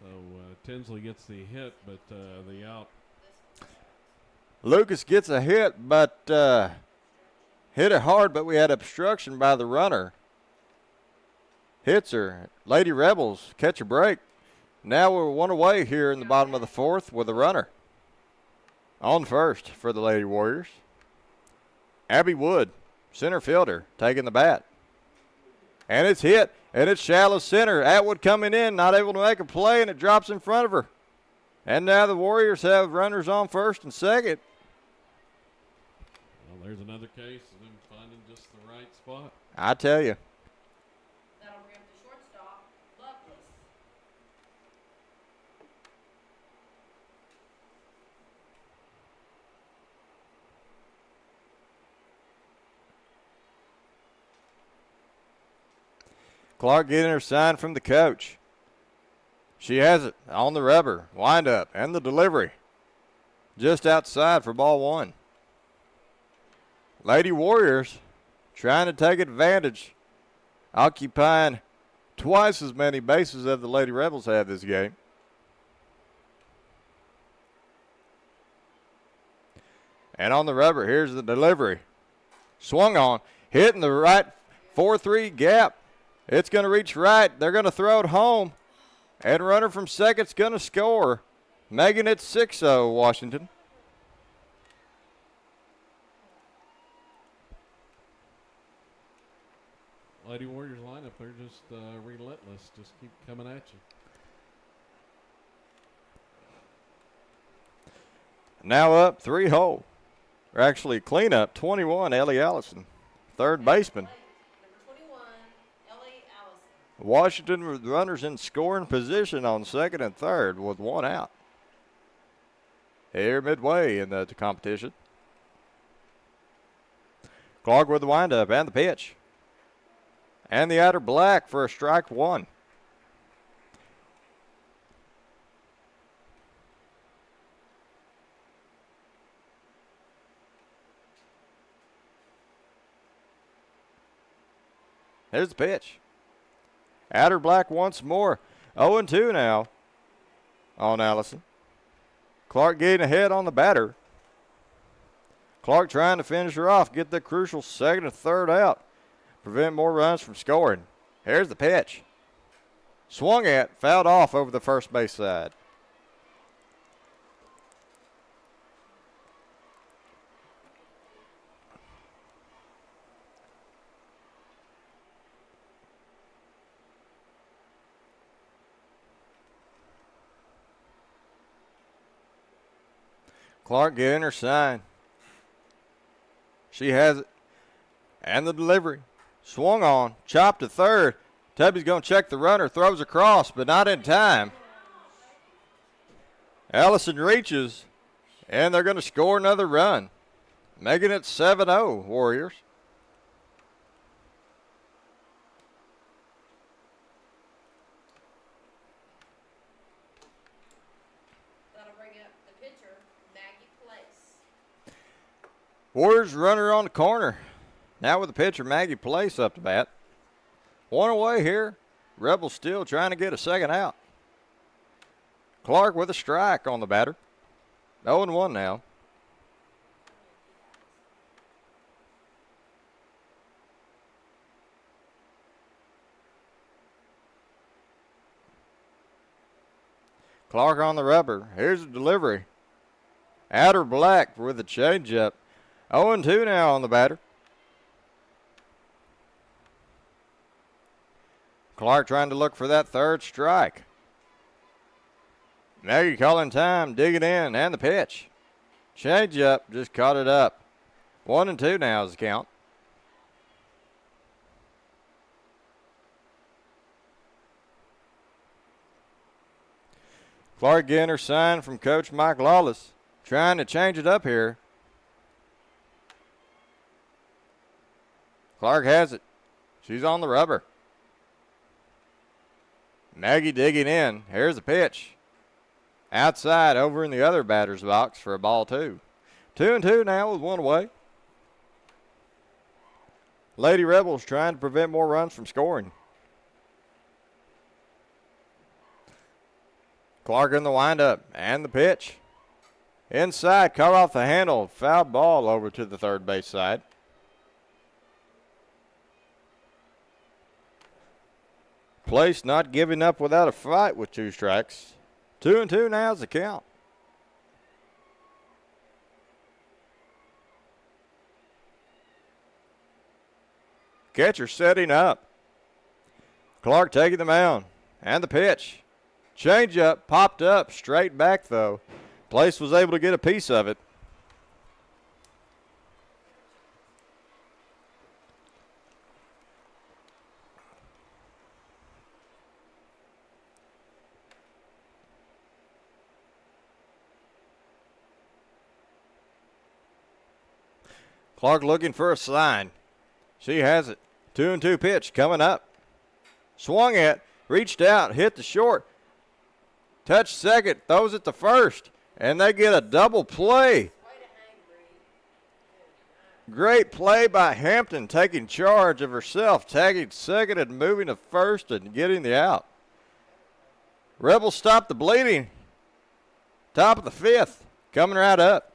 So Tinsley gets the hit, but the out. Lucas gets a hit, but hit it hard, but we had obstruction by the runner. Hits her. Lady Rebels catch a break. Now we're one away here in the bottom of the fourth with a runner. On first for the Lady Warriors. Abby Wood, center fielder, taking the bat. And it's hit, and it's shallow center. Atwood coming in, not able to make a play, and it drops in front of her. And now the Warriors have runners on first and second. Well, there's another case of them finding just the right spot. I tell you. That'll bring up the shortstop, Lovelace. Clark getting her sign from the coach. She has it on the rubber, wind up, and the delivery. Just outside for ball one. Lady Warriors trying to take advantage, occupying twice as many bases as the Lady Rebels have this game. And on the rubber, here's the delivery. Swung on, hitting the right 4-3 gap. It's going to reach right. They're going to throw it home. And runner from second's going to score, making it 6-0 Washington. Lady Warriors lineup, they're just relentless. Just keep coming at you. Now up 3-hole. Or actually cleanup, 21, Ellie Allison, third baseman. Number 21, Ellie Allison. Washington with runners in scoring position on second and third with one out. Here midway in the competition. Clark with the windup and the pitch. And the outer black for a strike one. There's the pitch. Outer black once more. 0-2 now on Allison. Clark getting ahead on the batter. Clark trying to finish her off, get the crucial second and third out. Prevent more runs from scoring. Here's the pitch. Swung at, fouled off over the first base side. Clark getting her sign. She has it. And the delivery. Swung on. Chopped to third. Tubby's going to check the runner. Throws across, but not in time. Allison reaches. And they're going to score another run. Making it 7-0, Warriors. Warriors runner on the corner. Now with the pitcher, Maggie Place up to bat. One away here. Rebels still trying to get a second out. Clark with a strike on the batter. 0-1 now. Clark on the rubber. Here's the delivery. Outer black with a changeup. 0-2 now on the batter. Clark trying to look for that third strike. Maggie calling time, digging in, and the pitch. Change up, just caught it up. 1-2 now is the count. Clark getting her sign from Coach Mike Lawless. Trying to change it up here. Clark has it. She's on the rubber. Maggie digging in. Here's the pitch. Outside over in the other batter's box for a ball 2. 2-2 now with 1 away. Lady Rebels trying to prevent more runs from scoring. Clark in the windup and the pitch. Inside, cut off the handle. Foul ball over to the third base side. Place not giving up without a fight with 2 strikes. 2-2 now is the count. Catcher setting up. Clark taking the mound. And the pitch. Change up, popped up, straight back though. Place was able to get a piece of it. Clark looking for a sign. She has it. 2-2 pitch coming up. Swung at, reached out, hit the short. Touch second, throws it to first, and they get a double play. Great play by Hampton, taking charge of herself, tagging second and moving to first and getting the out. Rebels stop the bleeding. Top of the 5th, coming right up.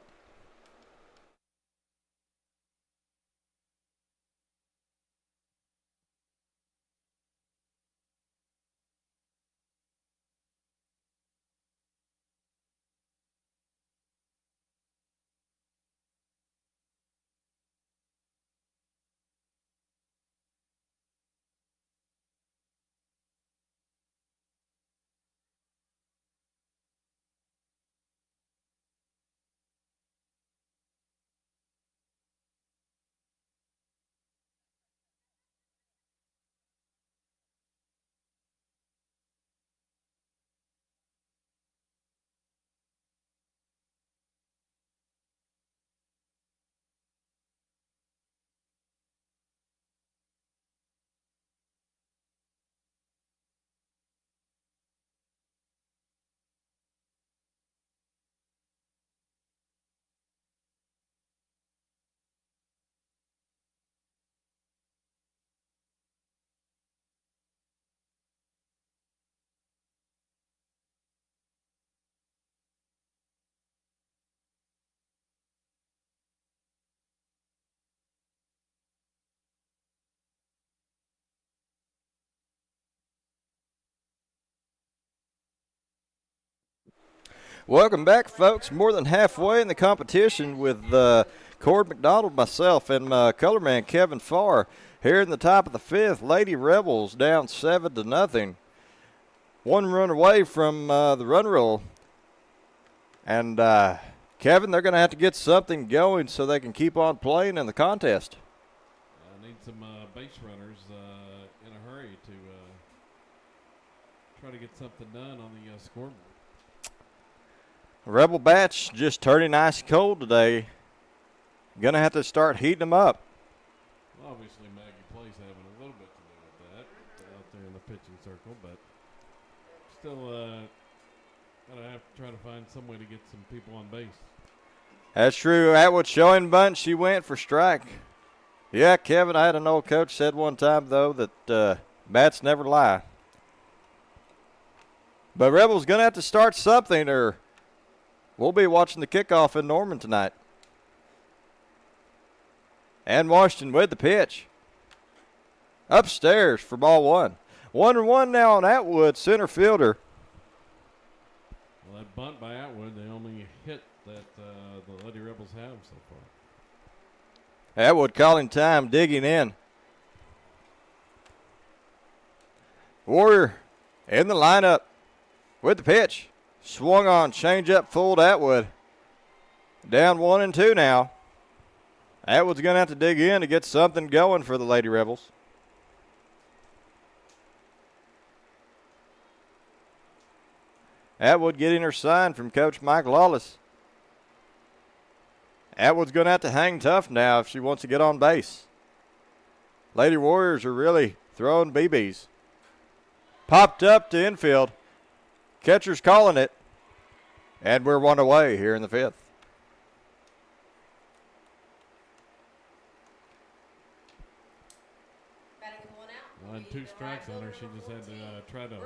Welcome back, folks. More than halfway in the competition with Cord McDonald, myself, and my colorman Kevin Farr. Here in the top of the 5th, Lady Rebels down 7-0. 1 run away from the run rule. And Kevin, they're going to have to get something going so they can keep on playing in the contest. I need some base runners in a hurry to try to get something done on the scoreboard. Rebel bats just turning ice cold today. Going to have to start heating them up. Well, obviously, Maggie Place having a little bit to do with that out there in the pitching circle, but still going to have to try to find some way to get some people on base. That's true. Atwood showing bunt. She went for strike. Yeah, Kevin, I had an old coach said one time, though, that bats never lie. But Rebels going to have to start something, or we'll be watching the kickoff in Norman tonight. And Washington with the pitch. Upstairs for ball 1. 1-1 now on Atwood, center fielder. Well, that bunt by Atwood, the only hit that the Lady Rebels have so far. Atwood calling time, digging in. Warrior in the lineup with the pitch. Swung on, change up, fooled Atwood. Down 1-2 now. Atwood's going to have to dig in to get something going for the Lady Rebels. Atwood getting her sign from Coach Mike Lawless. Atwood's going to have to hang tough now if she wants to get on base. Lady Warriors are really throwing BBs. Popped up to infield. Catcher's calling it. And we're one away here in the fifth. Batting with one out. And 2 strikes on her. She just had to try to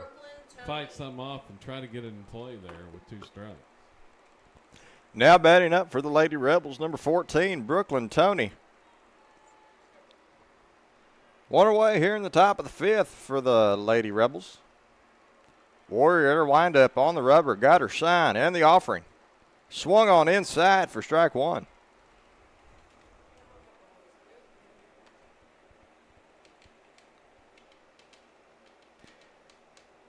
fight something off and try to get it in play there with 2 strikes. Now batting up for the Lady Rebels, number 14, Brooklyn Tony. One away here in the top of the fifth for the Lady Rebels. Warrior at her windup on the rubber, got her sign and the offering. Swung on inside for strike 1.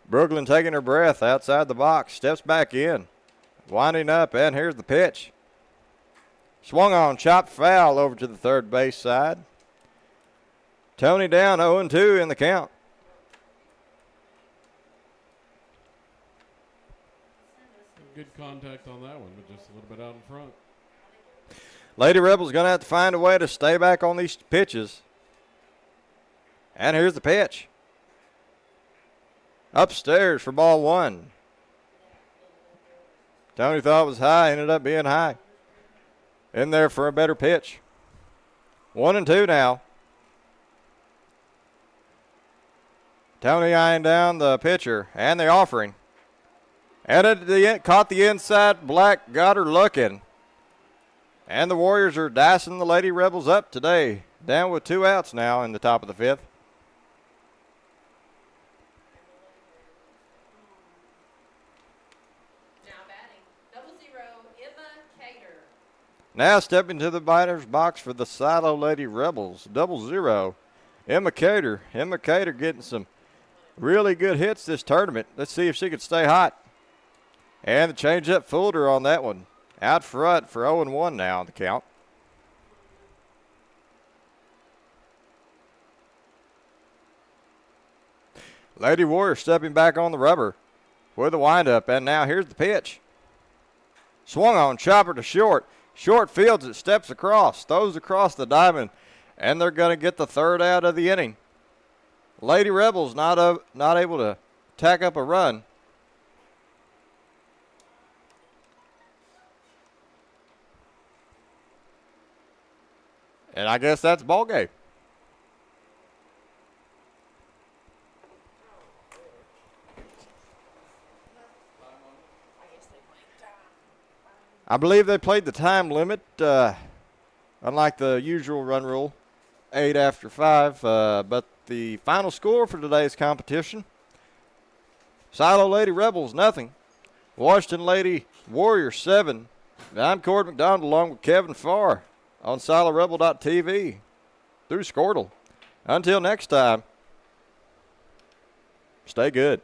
Brooklyn taking her breath outside the box, steps back in. Winding up, and here's the pitch. Swung on, chopped foul over to the third base side. Tony down 0-2 in the count. Good contact on that one, but just a little bit out in front. Lady Rebels going to have to find a way to stay back on these pitches. And here's the pitch. Upstairs for ball 1. Tony thought it was high, ended up being high. In there for a better pitch. 1-2 now. Tony eyeing down the pitcher and the offering. And it caught the inside. Black got her looking. And the Warriors are dicing the Lady Rebels up today. Down with 2 outs now in the top of the fifth. Now stepping to the batter's box for the Silo Lady Rebels. 0-0. Emma Cater. Emma Cater getting some really good hits this tournament. Let's see if she can stay hot. And the changeup fooled her on that one. Out front for 0-1 now on the count. Lady Warrior stepping back on the rubber with a windup. And now here's the pitch. Swung on, chopper to short. Short fields it, steps across, throws across the diamond, and they're going to get the 3rd out of the inning. Lady Rebels not able to tack up a run. And I guess that's ball game. I believe they played the time limit, unlike the usual run rule, 8 after 5. But the final score for today's competition, Silo Lady Rebels, 0. Washington Lady Warriors, 7. I'm Cord McDonald along with Kevin Farr on SiloRebel.tv through Squirtle. Until next time, stay good.